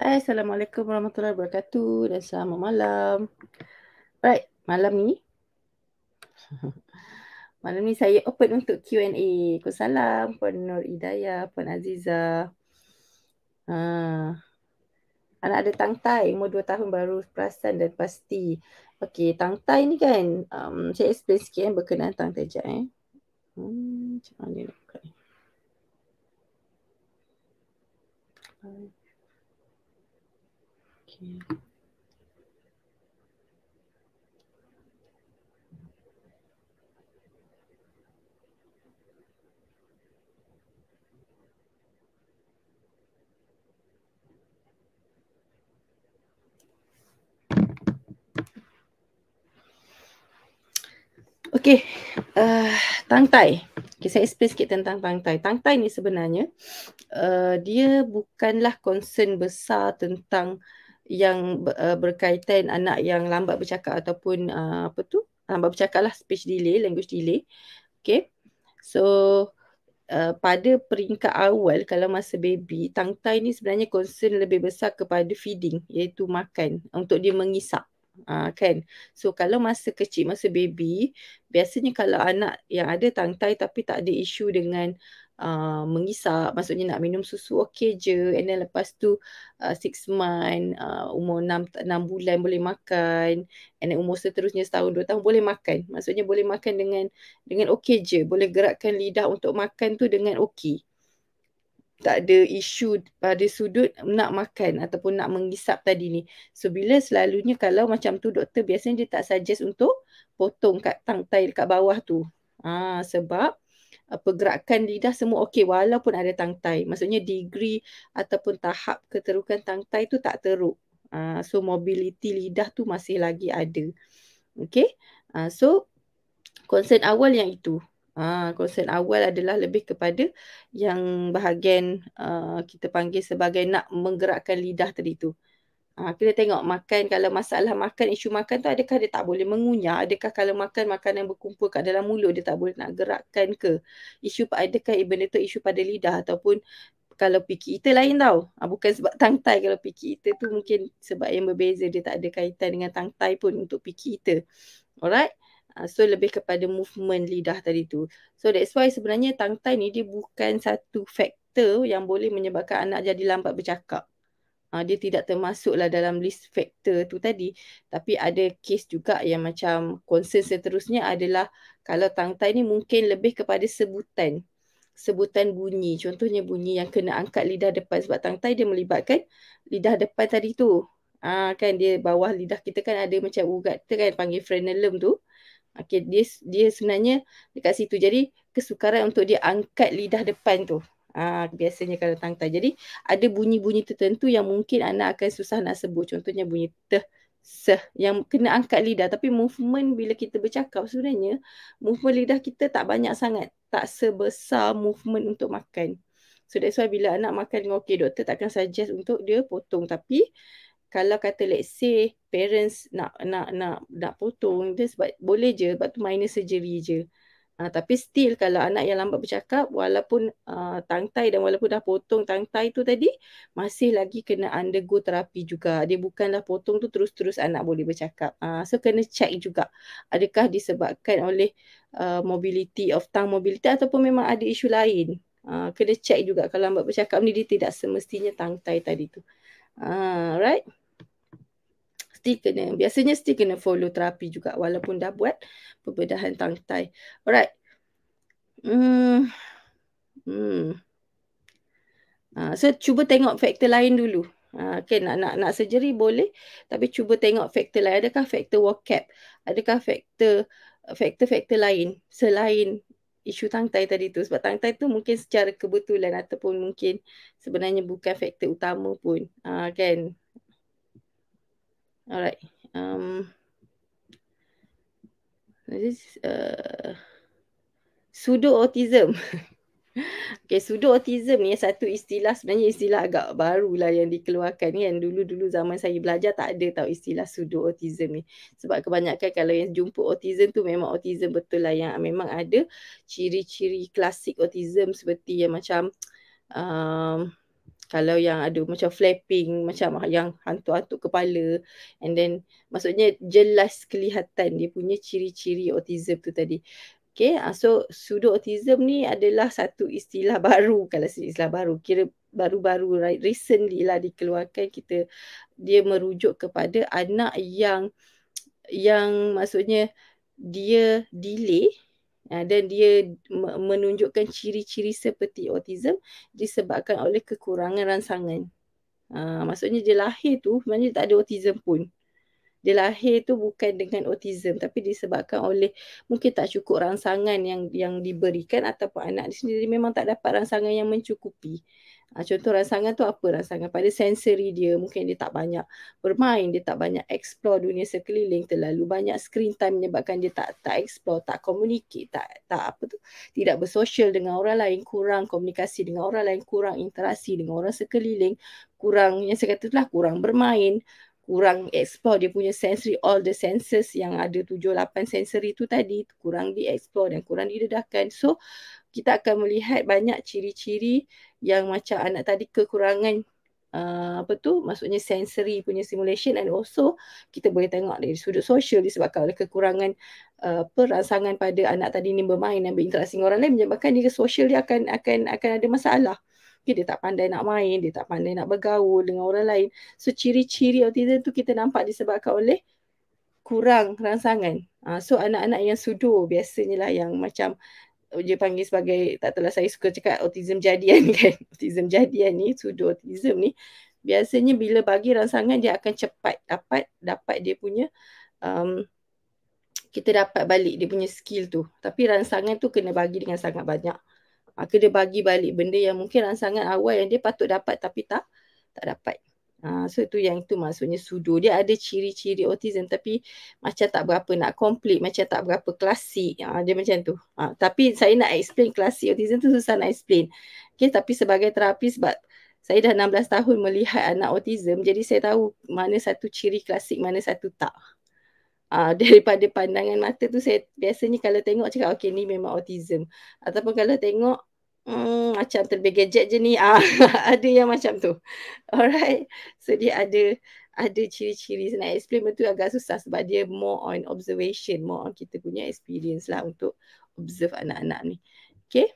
Hai, Assalamualaikum warahmatullahi wabarakatuh dan selamat malam. Right, malam ni saya open untuk Q&A. Waalaikumsalam, Puan Nur Hidayah, Puan Aziza. Anak ada tangtai, umur 2 tahun baru perasan dan pasti. Okey, tangtai ni kan, saya explain sikit berkenaan tangtai sekejap. Macam mana nak buka ni? Okay. Okey, tangtai. Okay, saya explain sikit tentang tangtai. Tangtai ni sebenarnya dia bukanlah concern besar tentang yang berkaitan anak yang lambat bercakap ataupun lambat bercakap lah, speech delay, language delay. Okay, so pada peringkat awal kalau masa baby, tangtai ni sebenarnya concern lebih besar kepada feeding, iaitu makan untuk dia mengisap. Kan. So kalau masa kecil, masa baby, biasanya kalau anak yang ada tangtai tapi tak ada isu dengan mengisap, maksudnya nak minum susu okey je, and then lepas tu 6 month, umur 6 bulan boleh makan, and then umur seterusnya setahun 2 tahun boleh makan. Maksudnya boleh makan dengan okey je, boleh gerakkan lidah untuk makan tu dengan okey. Tak ada isu pada sudut nak makan ataupun nak mengisap tadi ni. So bila selalunya kalau macam tu, doktor biasanya dia tak suggest untuk potong kat tangtai dekat bawah tu. Sebab pergerakan lidah semua okey walaupun ada tangtai. Maksudnya degree ataupun tahap keterukan tangtai tu tak teruk. So mobility lidah tu masih lagi ada. Okey. So concern awal yang itu. Concern awal adalah lebih kepada yang bahagian kita panggil sebagai nak menggerakkan lidah tadi tu. Kita tengok makan, kalau masalah makan, isu makan tu adakah dia tak boleh mengunyah, adakah kalau makan makanan berkumpul kat dalam mulut dia tak boleh nak gerakkan ke, adakah benda tu isu pada lidah ataupun kalau picky eater lain tau. Bukan sebab tangtai, kalau picky eater tu mungkin sebab yang berbeza, dia tak ada kaitan dengan tangtai pun untuk picky eater. Alright. So lebih kepada movement lidah tadi tu. So that's why sebenarnya tangtai ni dia bukan satu faktor yang boleh menyebabkan anak jadi lambat bercakap. Dia tidak termasuklah dalam list faktor tu tadi. Tapi ada kes juga yang macam concern seterusnya adalah kalau tangtai ni mungkin lebih kepada sebutan. Sebutan bunyi. Contohnya bunyi yang kena angkat lidah depan. Sebab tangtai dia melibatkan lidah depan tadi tu. Kan dia bawah lidah kita kan ada macam ugat tu kan, panggil frenulum tu. Okay, dia sebenarnya dekat situ. Jadi kesukaran untuk dia angkat lidah depan tu. Biasanya kalau tangtai. Jadi ada bunyi-bunyi tertentu yang mungkin anak akan susah nak sebut. Contohnya bunyi teh, seh yang kena angkat lidah. Tapi movement bila kita bercakap sebenarnya movement lidah kita tak banyak sangat. Tak sebesar movement untuk makan. So that's why bila anak makan dengan okey, doktor takkan suggest untuk dia potong. Tapi kalau kata let's say parents nak potong dia sebab boleh je, sebab tu minor surgery je. Tapi still kalau anak yang lambat bercakap walaupun tangtai dan walaupun dah potong tangtai tu tadi, masih lagi kena undergo terapi juga. Dia bukanlah potong tu terus-terus anak boleh bercakap. So kena check juga adakah disebabkan oleh mobility of tongue mobility ataupun memang ada isu lain. Kena check juga kalau lambat bercakap ni, dia tidak semestinya tangtai tadi tu. Right? Biasanya still kena follow terapi juga walaupun dah buat pembedahan tangtai. Alright. So cuba tengok faktor lain dulu. Okay, nak surgery boleh, tapi cuba tengok faktor lain. Adakah faktor vocab? Adakah faktor lain selain isu tangtai tadi tu? Sebab tangtai tu mungkin secara kebetulan ataupun mungkin sebenarnya bukan faktor utama pun. Kan? Alright. Pseudo autism. Okay, pseudo autism ni satu istilah, sebenarnya istilah agak baru lah yang dikeluarkan kan. Dulu-dulu zaman saya belajar tak ada tahu istilah pseudo autism ni. Sebab kebanyakan kalau yang jumpa autism tu memang autism betul lah, yang memang ada ciri-ciri klasik autism seperti yang macam Kalau yang ada macam flapping, macam yang hantu-hantu kepala, and then maksudnya jelas kelihatan dia punya ciri-ciri autism tu tadi. Okay, so pseudo autism ni adalah satu istilah baru, kalau istilah baru, kira baru-baru right, recently lah dikeluarkan. Dia merujuk kepada anak yang maksudnya dia delay dan dia menunjukkan ciri-ciri seperti autism disebabkan oleh kekurangan rangsangan. Maksudnya dia lahir tu sebenarnya tak ada autism pun. Dia lahir tu bukan dengan autism, tapi disebabkan oleh mungkin tak cukup rangsangan yang diberikan, ataupun anak dia sendiri memang tak dapat rangsangan yang mencukupi. Contoh rangsangan tu apa? Rangsangan pada sensori dia, mungkin dia tak banyak bermain, dia tak banyak explore dunia sekeliling, terlalu banyak screen time menyebabkan dia tak explore, tak communicate, tidak bersosial dengan orang lain, kurang komunikasi dengan orang lain, kurang interaksi dengan orang sekeliling, kurang, yang saya kata itulah, kurang bermain, kurang explore dia punya sensory, all the senses yang ada 7-8 sensory tu tadi, kurang di-explore dan kurang didedahkan. So kita akan melihat banyak ciri-ciri yang macam anak tadi kekurangan maksudnya sensory punya stimulation, and also kita boleh tengok dari sudut sosial disebabkan oleh kekurangan rangsangan pada anak tadi ni bermain dan berinteraksi dengan orang lain, menyebabkan dia sosial dia akan ada masalah. Okay, dia tak pandai nak main, dia tak pandai nak bergaul dengan orang lain. So ciri-ciri autism tu kita nampak disebabkan oleh kurang rangsangan. So anak-anak yang sudo biasanya lah yang macam dia panggil sebagai, tak tahulah, saya suka cakap autism jadian kan. Autism jadian ni, pseudo autism ni, biasanya bila bagi rangsangan dia akan cepat dapat dia punya kita dapat balik dia punya skill tu. Tapi rangsangan tu kena bagi dengan sangat banyak. Kena bagi balik benda yang mungkin rangsangan awal yang dia patut dapat tapi tak dapat. So itu maksudnya pseudo. Dia ada ciri-ciri autism tapi macam tak berapa nak complete, macam tak berapa klasik. Dia macam tu. Tapi saya nak explain klasik autism tu susah nak explain. Okay, tapi sebagai terapis, sebab saya dah 16 tahun melihat anak autism, jadi saya tahu mana satu ciri klasik, mana satu tak. Daripada pandangan mata tu, saya biasanya kalau tengok cakap okay ni memang autism. Ataupun kalau tengok macam terlebih gadget je ni, ada yang macam tu. Alright, so dia ada ciri-ciri. Nak explain betul agak susah sebab dia more on observation, more on kita punya experience lah untuk observe anak-anak ni. Okay,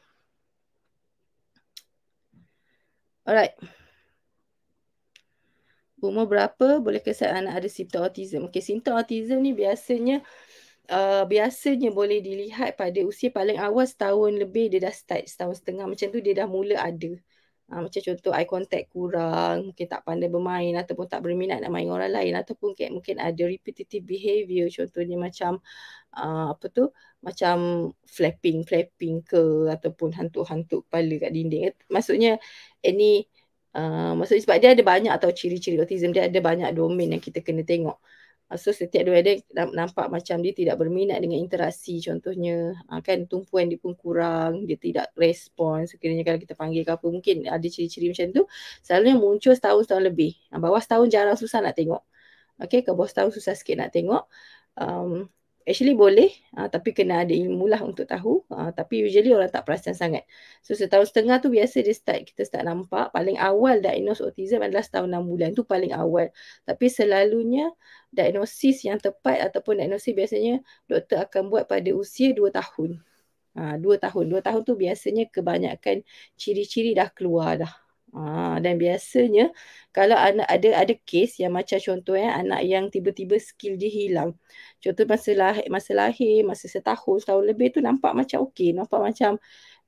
alright. Umur berapa boleh kesan anak ada simptom autism? Okay, simptom autism ni biasanya boleh dilihat pada usia paling awal, setahun lebih dia dah start, setahun setengah macam tu dia dah mula ada. Macam contoh eye contact kurang, mungkin tak pandai bermain ataupun tak berminat nak main orang lain, ataupun mungkin ada repetitive behaviour, contohnya macam macam flapping ke, ataupun hantu-hantu kepala kat dinding. Maksudnya maksudnya sebab dia ada banyak atau ciri-ciri autism, dia ada banyak domain yang kita kena tengok. So setiap dua dia nampak macam dia tidak berminat dengan interaksi, contohnya kan tumpuan dia pun kurang, dia tidak respon sekiranya kalau kita panggil ke apa, mungkin ada ciri-ciri macam tu. Selalunya muncul setahun lebih. Bawah setahun jarang, susah nak tengok. Okay, ke bawah setahun susah sikit nak tengok. Actually boleh, tapi kena ada ilmu lah untuk tahu. Tapi usually orang tak perasan sangat. So setahun setengah tu biasa kita start nampak. Paling awal diagnose autism adalah setahun 6 bulan. Tu paling awal. Tapi selalunya diagnosis yang tepat ataupun diagnosis biasanya doktor akan buat pada usia 2 tahun. 2 tahun. 2 tahun tu biasanya kebanyakan ciri-ciri dah keluar dah. Dan biasanya kalau anak ada kes yang macam contohnya anak yang tiba-tiba skill dia hilang. Contoh masa lahir, masa setahun lebih tu nampak macam okey, nampak macam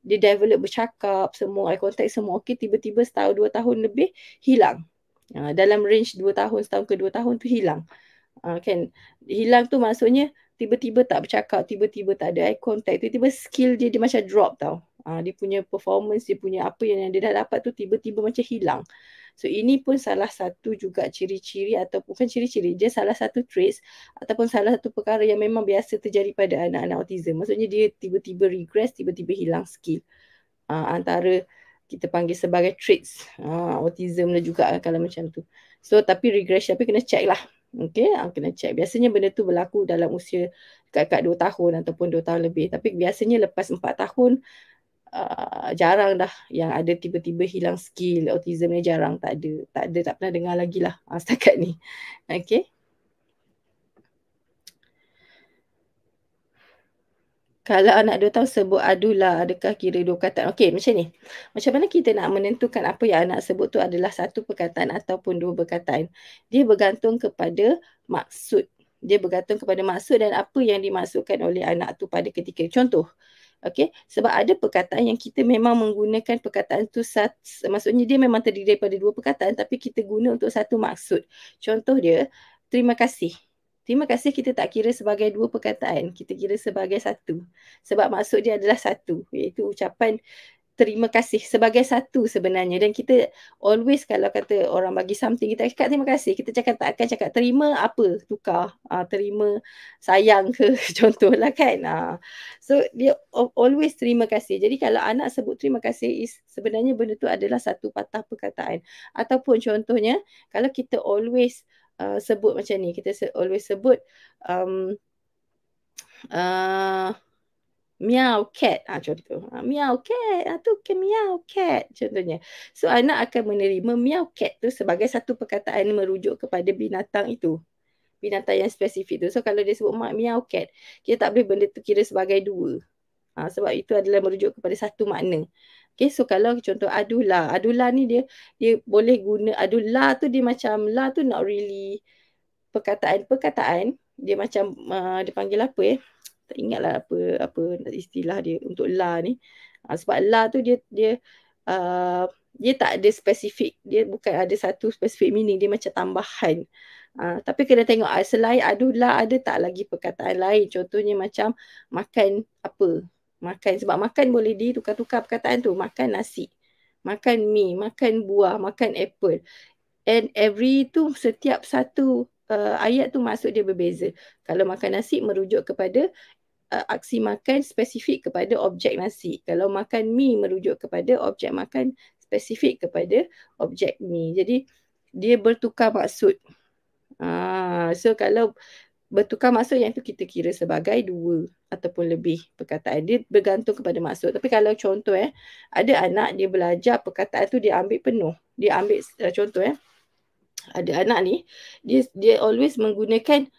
dia develop bercakap, semua eye contact semua okey, tiba-tiba setahun 2 tahun lebih hilang. Dalam range 2 tahun, setahun ke 2 tahun tu hilang. Kan hilang tu maksudnya tiba-tiba tak bercakap, tiba-tiba tak ada eye contact, tiba-tiba skill dia macam drop tau. Dia punya performance, dia punya apa yang dia dah dapat tu tiba-tiba macam hilang. So ini pun salah satu juga ciri-ciri, atau bukan ciri-ciri, dia salah satu traits ataupun salah satu perkara yang memang biasa terjadi pada anak-anak autism. Maksudnya dia tiba-tiba regress, tiba-tiba hilang skill. Antara kita panggil sebagai traits autism lah juga kalau macam tu. So tapi regression, tapi kena check lah. Okay, kena check. Biasanya benda tu berlaku dalam usia dekat 2 tahun ataupun 2 tahun lebih. Tapi biasanya lepas 4 tahun jarang dah yang ada tiba-tiba hilang skill autism ni, jarang, tak pernah dengar lagi lah setakat ni. Okay. Kalau anak 2 tahun sebut adulah, adakah kira 2 perkataan? Okey, macam ni. Macam mana kita nak menentukan apa yang anak sebut tu adalah satu perkataan ataupun 2 perkataan? Dia bergantung kepada maksud. Dia bergantung kepada maksud dan apa yang dimaksudkan oleh anak tu pada ketika. Contoh, okey, sebab ada perkataan yang kita memang menggunakan perkataan tu maksudnya dia memang terdiri daripada 2 perkataan tapi kita guna untuk satu maksud. Contoh dia, terima kasih. Terima kasih kita tak kira sebagai 2 perkataan, kita kira sebagai satu. Sebab maksud dia adalah satu, iaitu ucapan terima kasih sebagai satu sebenarnya. Dan kita always kalau kata orang bagi something, kita cakap terima kasih. Kita tak akan cakap terima apa, tukar. Terima sayang ke contohlah kan. So dia always terima kasih. Jadi kalau anak sebut terima kasih, sebenarnya benda tu adalah satu patah perkataan. Ataupun contohnya, kalau kita always sebut macam ni, kita always sebut meow cat, contoh. Meow cat, tu kan meow cat contohnya. So anak akan menerima meow cat tu sebagai satu perkataan merujuk kepada binatang itu. Binatang yang spesifik tu. So kalau dia sebut meow cat, kita tak boleh benda tu kira sebagai 2. Sebab itu adalah merujuk kepada satu makna. Okay, so kalau contoh adulah. Adulah ni dia boleh guna, adulah tu dia macam, la tu not really perkataan. Dia macam, dia panggil apa tak ingatlah apa istilah dia untuk la ni. Sebab la tu dia tak ada spesifik, dia bukan ada satu spesifik meaning, dia macam tambahan. Tapi kena tengok selain adulah ada tak lagi perkataan lain. Contohnya macam makan apa. Sebab makan boleh ditukar-tukar perkataan tu. Makan nasi, makan mi, makan buah, makan apple. And every tu setiap satu ayat tu maksud dia berbeza. Kalau makan nasi merujuk kepada aksi makan spesifik kepada objek nasi. Kalau makan mi merujuk kepada objek makan spesifik kepada objek mi. Jadi dia bertukar maksud. So kalau bertukar maksud yang tu kita kira sebagai 2 ataupun lebih perkataan. Dia bergantung kepada maksud. Tapi kalau contoh ada anak dia belajar perkataan tu dia ambil penuh. Dia ambil contoh ada anak ni dia always menggunakan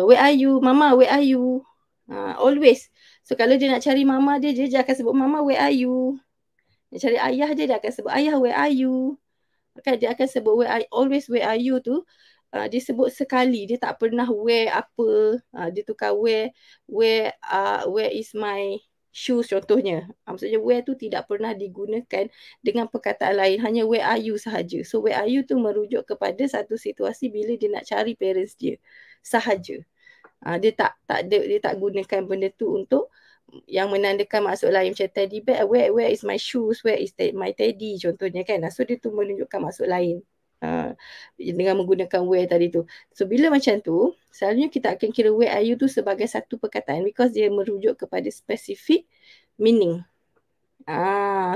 where are you mama, where are you, always. So kalau dia nak cari mama dia akan sebut mama, where are you. Dia cari ayah dia akan sebut ayah, where are you. Kan dia akan sebut always where are you tu dia sebut sekali, dia tak pernah where apa. Dia tukar where is my shoes contohnya. Maksudnya where tu tidak pernah digunakan dengan perkataan lain, hanya where are you sahaja. So where are you tu merujuk kepada satu situasi bila dia nak cari parents dia sahaja. Dia tak gunakan benda tu untuk yang menandakan maksud lain macam teddy bear, where is my shoes, where is my teddy contohnya kan. So dia tu menunjukkan maksud lain dengan menggunakan where tadi tu. So bila macam tu, selalunya kita akan kira where are you tu sebagai satu perkataan because dia merujuk kepada specific meaning.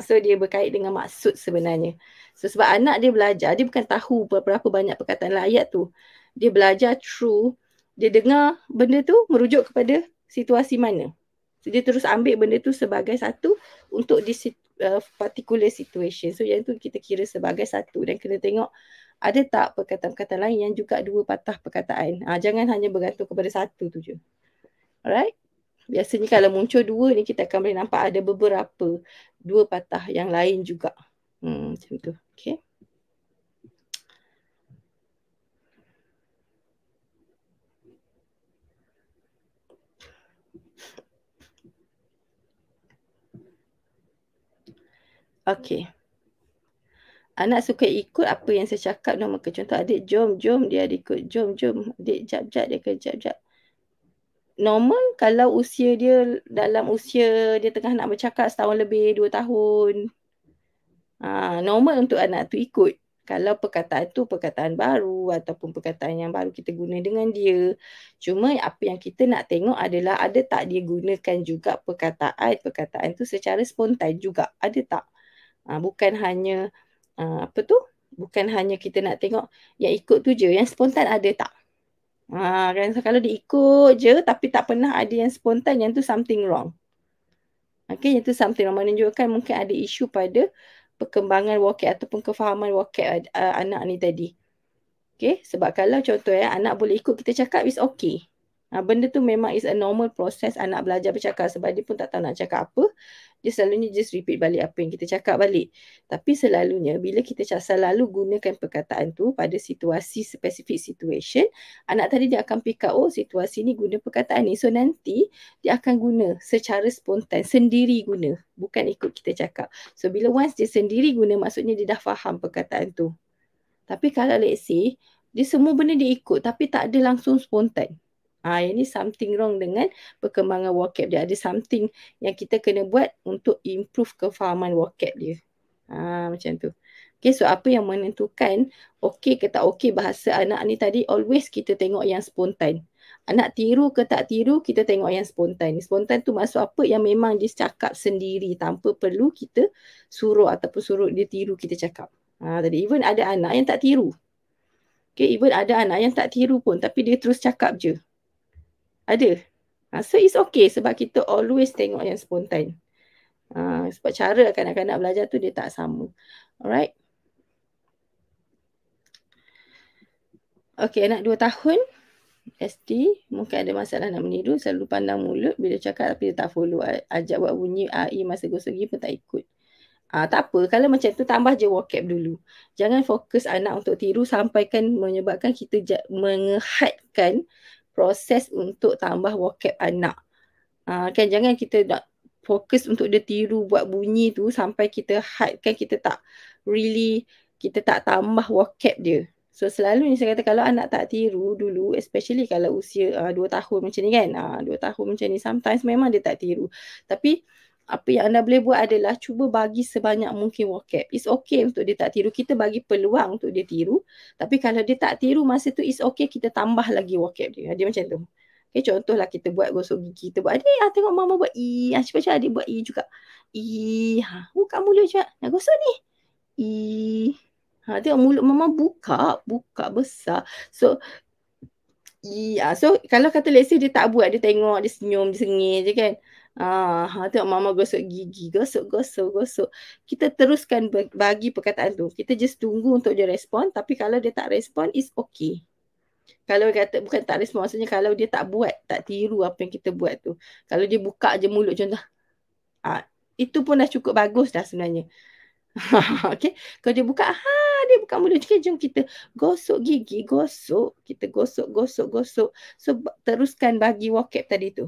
So dia berkait dengan maksud sebenarnya. So sebab anak dia belajar, dia bukan tahu berapa banyak perkataan ayat tu. Dia belajar through, dia dengar benda tu merujuk kepada situasi mana. So dia terus ambil benda tu sebagai satu untuk di particular situation. So yang tu kita kira sebagai satu dan kena tengok ada tak perkataan-perkataan lain yang juga 2 patah perkataan. Jangan hanya bergantung kepada satu tu je. Alright? Biasanya kalau muncul 2 ni kita akan boleh nampak ada beberapa 2 patah yang lain juga. Macam tu. Okay. Okay. Anak suka ikut apa yang saya cakap nama ke. Contoh adik jom, dia ada ikut. Jom, adik jap, dia akan jap. Normal kalau usia dia dalam usia dia tengah nak bercakap setahun lebih, 2 tahun. Normal untuk anak tu ikut. Kalau perkataan tu perkataan baru ataupun perkataan yang baru kita guna dengan dia. Cuma apa yang kita nak tengok adalah ada tak dia gunakan juga perkataan tu secara spontan juga. Ada tak? Bukan hanya bukan hanya kita nak tengok yang ikut tu je, yang spontan ada tak? Kan kalau dia ikut je tapi tak pernah ada yang spontan, yang tu something wrong. Okay, itu something yang menunjukkan mungkin ada isu pada perkembangan vocab ataupun kefahaman vocab anak ni tadi. Okay, sebab kalau contoh anak boleh ikut kita cakap, is okay. Benda tu memang is a normal process anak belajar bercakap sebab dia pun tak tahu nak cakap apa. Dia selalunya just repeat balik apa yang kita cakap balik. Tapi selalunya bila kita selalu gunakan perkataan tu pada situasi specific situation, anak tadi dia akan pick up, oh situasi ni guna perkataan ni. So nanti dia akan guna secara spontan, sendiri guna. Bukan ikut kita cakap. So bila once dia sendiri guna, maksudnya dia dah faham perkataan tu. Tapi kalau let's say, dia semua benda dia ikut tapi tak ada langsung spontan. Ini something wrong dengan perkembangan vocab dia. Ada something yang kita kena buat untuk improve kefahaman vocab dia. Macam tu. Okay, so apa yang menentukan okey ke tak okey bahasa anak ni tadi, always kita tengok yang spontan. Anak tiru ke tak tiru, kita tengok yang spontan. Spontan tu maksud apa? Yang memang dia cakap sendiri tanpa perlu kita suruh ataupun suruh dia tiru kita cakap. Tadi even ada anak yang tak tiru. Okay, even ada anak yang tak tiru pun tapi dia terus cakap je. Ada. So it's okay sebab kita always tengok yang spontan. Sebab cara kanak-kanak belajar tu dia tak sama. Alright. Okay, anak 2 tahun ST mungkin ada masalah nak meniru, selalu pandang mulut bila cakap tapi dia tak follow. Ajak buat bunyi AI masa gosok gigi pun tak ikut. Tak apa, kalau macam tu tambah je vocab dulu. Jangan fokus anak untuk tiru sampaikan menyebabkan kita mengehadkan proses untuk tambah vocab anak. Kan jangan kita nak fokus untuk dia tiru buat bunyi tu sampai kita hadkan, kita tak tambah vocab dia. So selalu ni saya kata kalau anak tak tiru dulu, especially kalau usia 2 tahun macam ni kan, 2 tahun macam ni, sometimes memang dia tak tiru. Tapi apa yang anda boleh buat adalah cuba bagi sebanyak mungkin vocab. It's okay untuk dia tak tiru. Kita bagi peluang untuk dia tiru. Tapi kalau dia tak tiru masa tu, it's okay kita tambah lagi vocab dia. Dia macam tu. Okay, contohlah kita buat gosok gigi. Kita buat, adik tengok mama buat I. Cepat-cepat adik buat I juga. I. Buka mulut je. Nak gosok ni. I. Tengok mulut mama buka besar. So, so kalau kata let's say dia tak buat, dia tengok, dia senyum, dia sengih je kan. Tengok mama gosok gigi, gosok. Kita teruskan bagi perkataan tu. Kita just tunggu untuk dia respon. Tapi kalau dia tak respon, it's okay. Kalau kata bukan tak respon, maksudnya kalau dia tak buat, tak tiru apa yang kita buat tu. Kalau dia buka je mulut contoh. Itu pun dah cukup bagus dah sebenarnya. Okay. Kalau dia buka, dia buka mulut. Okay, jom kita gosok gigi, gosok. Kita gosok. So, teruskan bagi vocab tadi tu.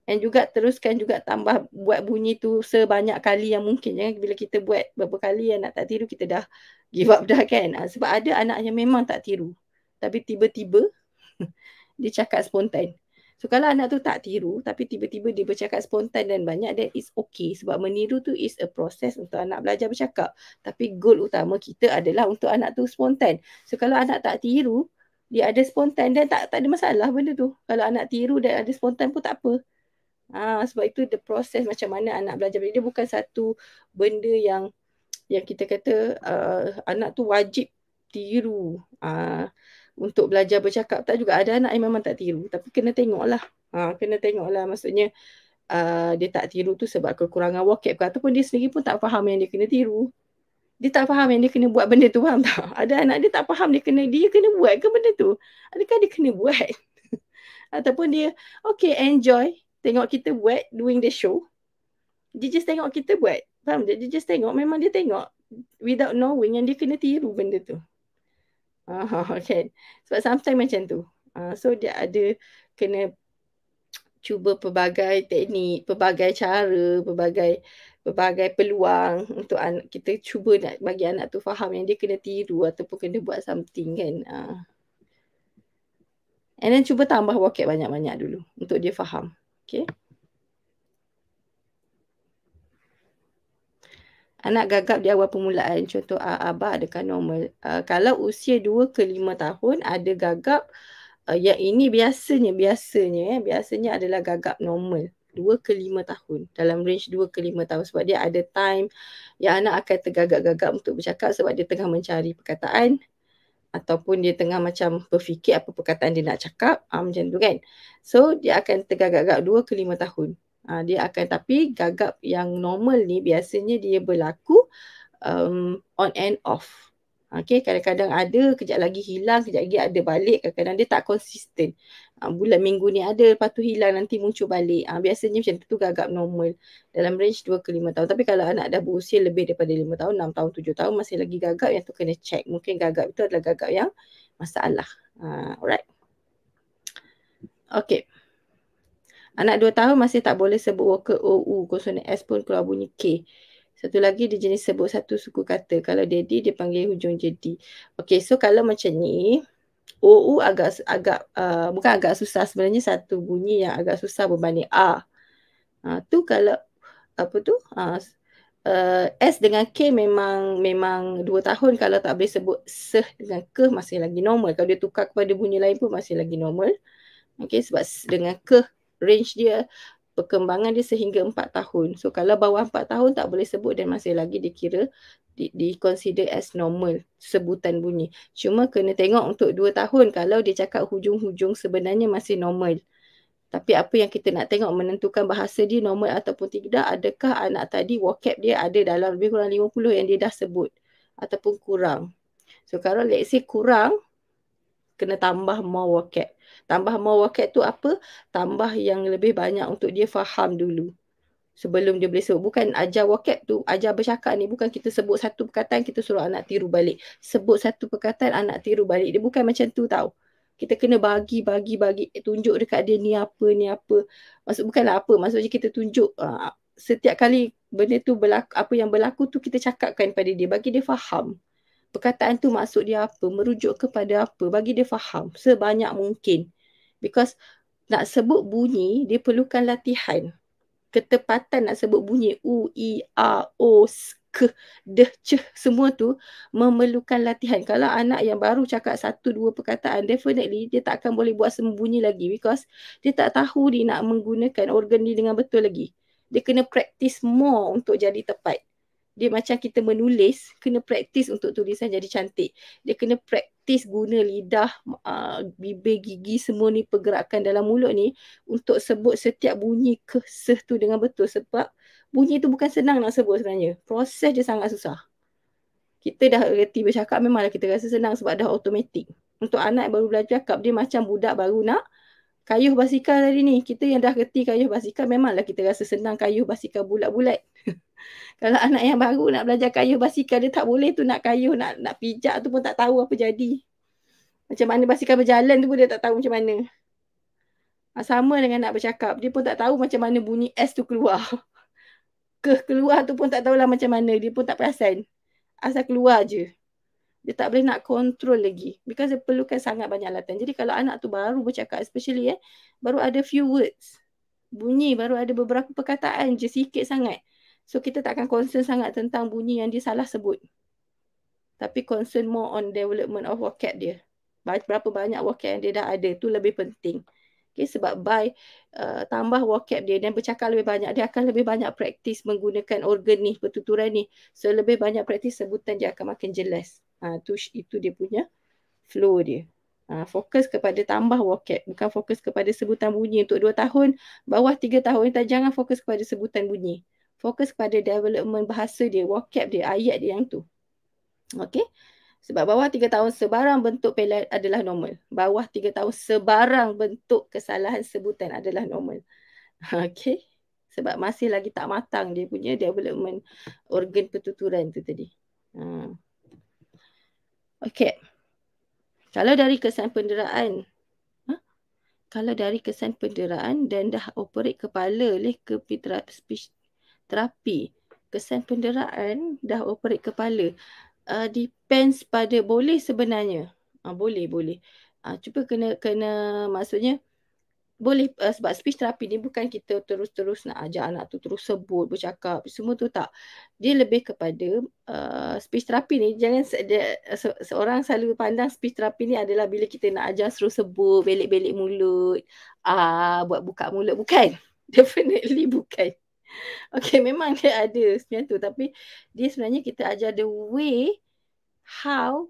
Dan juga teruskan juga tambah buat bunyi tu sebanyak kali yang mungkin. Jangan bila kita buat beberapa kali anak tak tiru, kita dah give up dah kan. Sebab ada anak yang memang tak tiru. Tapi tiba-tiba dia cakap spontan. So kalau anak tu tak tiru tapi tiba-tiba dia bercakap spontan dan banyak, then it's okay. Sebab meniru tu is a process untuk anak belajar bercakap. Tapi goal utama kita adalah untuk anak tu spontan. So kalau anak tak tiru, dia ada spontan dan tak ada masalah benda tu. Kalau anak tiru dan ada spontan pun tak apa. Sebab itu the process macam mana anak belajar. Dia bukan satu benda yang kita kata anak tu wajib tiru untuk belajar bercakap. Tak juga, ada anak yang memang tak tiru. Tapi kena tengoklah. Maksudnya dia tak tiru tu sebab kekurangan vocab ke, ataupun dia sendiri pun tak faham yang dia kena tiru. Dia tak faham yang dia kena buat benda tu, faham tak? Ada anak dia tak faham dia kena buat ke benda tu. Adakah dia kena buat? Ataupun dia okay, enjoy tengok kita buat doing the show. Dia just tengok kita buat. Faham tak? Dia just tengok, memang dia tengok without knowing yang dia kena tiru benda tu. Okay. Sebab sometimes macam tu. So dia ada kena cuba pelbagai teknik, pelbagai cara, pelbagai peluang untuk anak kita cuba nak bagi anak tu faham yang dia kena tiru ataupun kena buat something kan. And then cuba tambah vocab banyak-banyak dulu untuk dia faham. Okay. Anak gagap di awal permulaan, contoh abah adakah normal? Kalau usia 2 ke 5 tahun ada gagap, yang ini biasanya adalah gagap normal. 2 ke 5 tahun. Dalam range 2 ke 5 tahun. Sebab dia ada time yang anak akan tergagap-gagap untuk bercakap sebab dia tengah mencari perkataan. Ataupun dia tengah macam berfikir apa perkataan dia nak cakap. Macam tu kan. So dia akan tergagap-gagap 2 ke 5 tahun. Dia akan, tapi gagap yang normal ni biasanya dia berlaku on and off. Okay, kadang-kadang ada, kejap lagi hilang, kejap lagi ada balik. Kadang-kadang dia tak konsisten. Bulan minggu ni ada, lepas tu hilang, nanti muncul balik. Biasanya macam tu gagap normal dalam range 2 ke 5 tahun. Tapi kalau anak dah berusia lebih daripada 5 tahun, 6 tahun, 7 tahun masih lagi gagap, yang tu kena check. Mungkin gagap itu adalah gagap yang masalah. Alright. Okay. Anak 2 tahun masih tak boleh sebut vocal OU, konsonan S pun keluar bunyi K. Satu lagi dia jenis sebut satu suku kata. Kalau daddy dia panggil hujung jadi. Okay, so kalau macam ni, OU bukan agak susah, sebenarnya satu bunyi yang agak susah berbanding A. Tu kalau apa tu? S dengan K memang 2 tahun kalau tak boleh sebut seh dengan ke masih lagi normal. Kalau dia tukar kepada bunyi lain pun masih lagi normal. Okay, sebab dengan ke range dia, perkembangan dia sehingga 4 tahun. So kalau bawah 4 tahun tak boleh sebut dan masih lagi dikira di consider as normal sebutan bunyi. Cuma kena tengok untuk 2 tahun kalau dia cakap hujung-hujung sebenarnya masih normal. Tapi apa yang kita nak tengok menentukan bahasa dia normal ataupun tidak, adakah anak tadi vocab dia ada dalam lebih kurang 50 yang dia dah sebut ataupun kurang. So kalau let's say kurang, kena tambah more vocab. Tambah more vocab tu apa? Tambah yang lebih banyak untuk dia faham dulu. Sebelum dia boleh sebut. Bukan ajar vocab tu, ajar bercakap ni bukan kita sebut satu perkataan, kita suruh anak tiru balik. Sebut satu perkataan, anak tiru balik. Dia bukan macam tu tau. Kita kena bagi, tunjuk dekat dia ni apa. Bukanlah apa, maksudnya kita tunjuk setiap kali benda tu berlaku, apa yang berlaku tu kita cakapkan pada dia, bagi dia faham. Perkataan tu maksud dia apa, merujuk kepada apa, bagi dia faham sebanyak mungkin. Because nak sebut bunyi, dia perlukan latihan. Ketepatan nak sebut bunyi U, I, A, O, S, K, D, C, semua tu memerlukan latihan. Kalau anak yang baru cakap 1-2 perkataan, definitely dia tak akan boleh buat semua bunyi lagi because dia tak tahu dia nak menggunakan organ dia dengan betul lagi. Dia kena practice more untuk jadi tepat. Dia macam kita menulis, kena praktis untuk tulisan jadi cantik. Dia kena praktis guna lidah, bibir, gigi, semua ni pergerakan dalam mulut ni untuk sebut setiap bunyi ke seh tu dengan betul. Sebab bunyi tu bukan senang nak sebut sebenarnya. Proses dia sangat susah. Kita dah reti bercakap, memanglah kita rasa senang sebab dah automatik. Untuk anak yang baru belajar cakap, dia macam budak baru nak kayuh basikal tadi ni. Kita yang dah reti kayuh basikal, memanglah kita rasa senang kayuh basikal bulat-bulat. Kalau anak yang baru nak belajar kayuh basikal, dia tak boleh tu nak kayuh, nak pijak tu pun tak tahu apa jadi. Macam mana basikal berjalan tu pun dia tak tahu macam mana. Sama dengan nak bercakap, dia pun tak tahu macam mana bunyi S tu keluar. Keluar tu pun tak tahulah macam mana, dia pun tak perasan. Asal keluar je. Dia tak boleh nak control lagi. Because dia perlukan sangat banyak latihan. Jadi kalau anak tu baru bercakap, especially baru ada few words. Bunyi, baru ada beberapa perkataan je, sikit sangat. So kita tak akan concern sangat tentang bunyi yang dia salah sebut. Tapi concern more on development of vocab dia. Berapa banyak vocab yang dia dah ada, tu lebih penting. Okay, sebab by tambah vocab dia dan bercakap lebih banyak, dia akan lebih banyak praktis menggunakan organ ni, pertuturan ni. So lebih banyak praktis, sebutan dia akan makin jelas. Itu dia punya flow dia. Fokus kepada tambah vocab, bukan fokus kepada sebutan bunyi. Untuk 2 tahun, bawah 3 tahun, jangan fokus kepada sebutan bunyi. Fokus pada development bahasa dia, vocab dia, ayat dia yang tu. Okay. Sebab bawah 3 tahun sebarang bentuk pelan adalah normal. Bawah 3 tahun sebarang bentuk kesalahan sebutan adalah normal. Okay. Sebab masih lagi tak matang dia punya development organ pertuturan tu tadi. Okay. Kalau dari kesan penderaan, dan dah operate kepala oleh ke speech terapi, kesan penderaan dah operate kepala, depends pada, boleh sebenarnya. Boleh. Cuba kena maksudnya boleh, sebab speech terapi ni bukan kita terus nak ajar anak tu terus sebut, bercakap, semua tu tak. Dia lebih kepada speech terapi ni, jangan seorang selalu pandang speech terapi ni adalah bila kita nak ajar terus sebut, belik-belik mulut, buat buka mulut. Bukan. Definitely bukan. Okay, memang dia ada macam tu, tapi dia sebenarnya kita ajar the way how,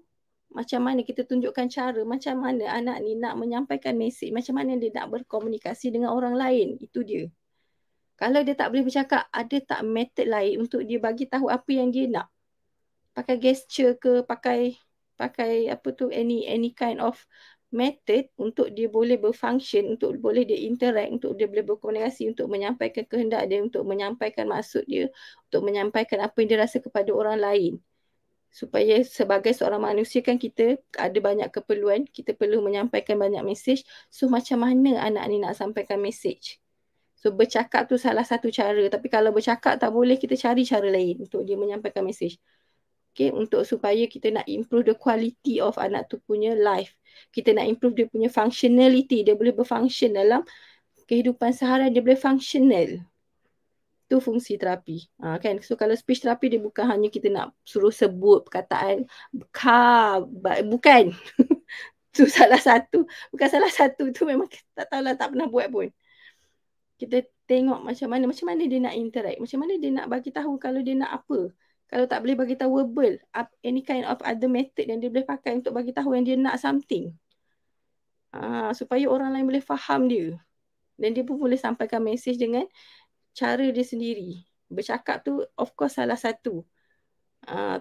macam mana kita tunjukkan cara, macam mana anak ni nak menyampaikan mesej, macam mana dia nak berkomunikasi dengan orang lain. Itu dia. Kalau dia tak boleh bercakap, ada tak method lain untuk dia bagi tahu apa yang dia nak? Pakai gesture ke, pakai apa tu, any kind of method untuk dia boleh berfunction, untuk boleh dia interact, untuk dia boleh berkomunikasi, untuk menyampaikan kehendak dia, untuk menyampaikan maksud dia, untuk menyampaikan apa yang dia rasa kepada orang lain. Supaya sebagai seorang manusia kan kita ada banyak keperluan, kita perlu menyampaikan banyak mesej. So macam mana anak ni nak sampaikan mesej? So bercakap tu salah satu cara, tapi kalau bercakap tak boleh, kita cari cara lain untuk dia menyampaikan mesej. Okay, untuk supaya kita nak improve the quality of anak tu punya life. Kita nak improve dia punya functionality, dia boleh berfunction dalam kehidupan seharian, dia boleh functional. Tu fungsi terapi. Kan? So kalau speech therapy dia bukan hanya kita nak suruh sebut perkataan bukan. Tu salah satu. Bukan salah satu. Tu memang tak tahulah, tak pernah buat pun. Kita tengok macam mana dia nak interact. Macam mana dia nak bagi tahu kalau dia nak apa. Kalau tak boleh bagi tahu verbal, any kind of other method yang dia boleh pakai untuk bagi tahu yang dia nak something. Supaya orang lain boleh faham dia. Dan dia pun boleh sampaikan mesej dengan cara dia sendiri. Bercakap tu of course salah satu.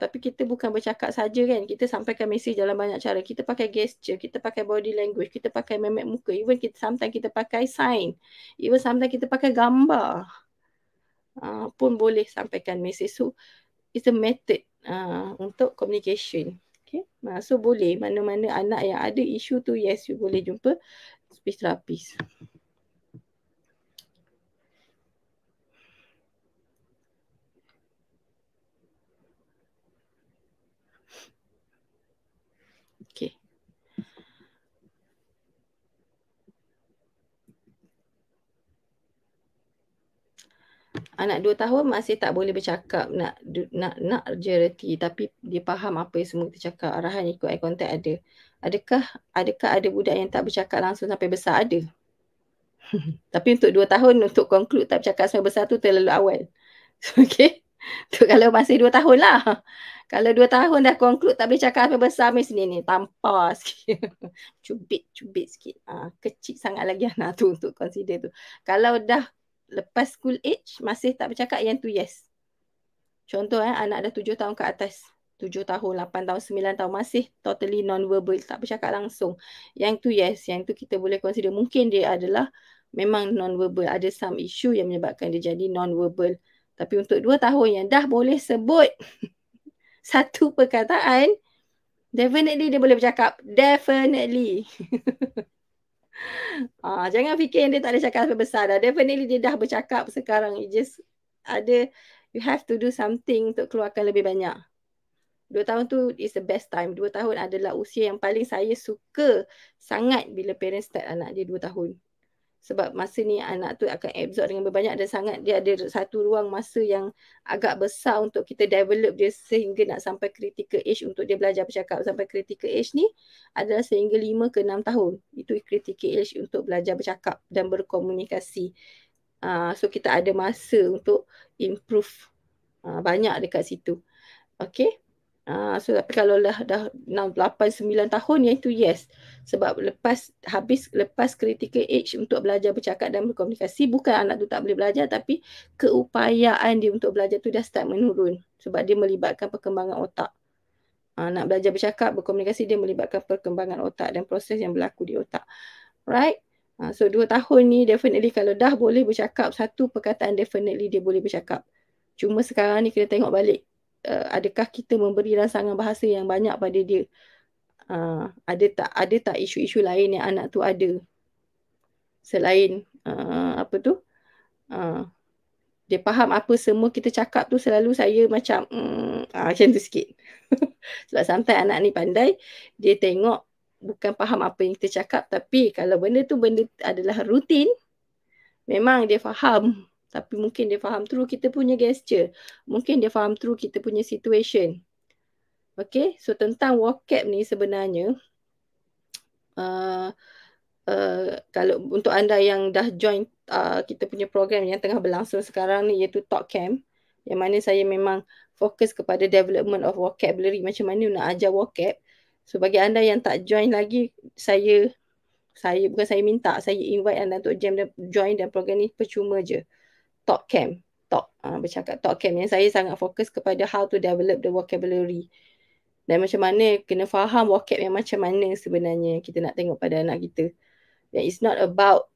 Tapi kita bukan bercakap saja kan. Kita sampaikan mesej dalam banyak cara. Kita pakai gesture, kita pakai body language, kita pakai memek muka. Even sometimes kita pakai sign. Even sometimes kita pakai gambar. Pun boleh sampaikan mesej. So it's a method untuk communication. Okay. So boleh mana-mana anak yang ada isu tu, yes, you boleh jumpa speech therapist. Okay. Anak 2 tahun masih tak boleh bercakap, nak je reti, tapi dia faham apa yang semua kita cakap, arahan ikut eye contact ada. Adakah ada budak yang tak bercakap langsung sampai besar? Ada. Tapi untuk 2 tahun untuk conclude tak bercakap sampai besar tu terlalu awal. Okay. Tu kalau masih 2 tahun lah. Kalau 2 tahun dah conclude tak boleh cakap sampai besar, mesti ni tampar sikit. Cubit sikit. Kecil sangat lagi anak tu untuk consider tu. Kalau dah lepas school age masih tak bercakap, yang tu yes. Contoh anak dah 7 tahun ke atas. 7 tahun, 8 tahun, 9 tahun masih totally non-verbal, tak bercakap langsung. Yang tu yes, yang tu kita boleh consider. Mungkin dia adalah memang non-verbal. Ada some issue yang menyebabkan dia jadi non-verbal. Tapi untuk 2 tahun yang dah boleh sebut satu perkataan, definitely dia boleh bercakap. Definitely. Jangan fikir yang dia tak ada cakap sampai besar dah. Definitely dia dah bercakap sekarang. It just ada, you have to do something untuk keluarkan lebih banyak. 2 tahun tu is the best time. 2 tahun adalah usia yang paling saya suka sangat bila parents start anak dia 2 tahun. Sebab masa ni anak tu akan absorb dengan berbanyak dan sangat dia ada satu ruang masa yang agak besar untuk kita develop dia sehingga nak sampai critical age untuk dia belajar bercakap. Sampai critical age ni adalah sehingga 5 ke 6 tahun. Itu critical age untuk belajar bercakap dan berkomunikasi. So kita ada masa untuk improve banyak dekat situ. Okay. So tapi kalau dah 6, 8, 9 tahun yang itu yes. Sebab lepas critical age untuk belajar bercakap dan berkomunikasi, bukan anak tu tak boleh belajar, tapi keupayaan dia untuk belajar tu dah start menurun. Sebab dia melibatkan perkembangan otak. Nak belajar bercakap, berkomunikasi, dia melibatkan perkembangan otak dan proses yang berlaku di otak. Right? So 2 tahun ni definitely kalau dah boleh bercakap satu perkataan, definitely dia boleh bercakap. Cuma sekarang ni kena tengok balik. Adakah kita memberi rangsangan bahasa yang banyak pada dia? Ada tak isu-isu lain yang anak tu ada selain dia faham apa semua kita cakap tu, selalu saya macam macam tu sikit. Sebab sometimes anak ni pandai, dia tengok bukan faham apa yang kita cakap, tapi kalau benda adalah rutin, memang dia faham. Tapi mungkin dia faham through kita punya gesture. Mungkin dia faham through kita punya situation. Okay, so tentang vocab ni sebenarnya, kalau untuk anda yang dah join kita punya program yang tengah berlangsung sekarang ni, iaitu Talk Camp, yang mana saya memang fokus kepada development of vocabulary, macam mana nak ajar vocab. So bagi anda yang tak join lagi, saya bukan saya minta, saya invite anda untuk join dan program ni percuma je. talk camp. Bercakap talk camp yang saya sangat fokus kepada how to develop the vocabulary. Dan macam mana kena faham vocab yang macam mana sebenarnya kita nak tengok pada anak kita. Dan it's not about,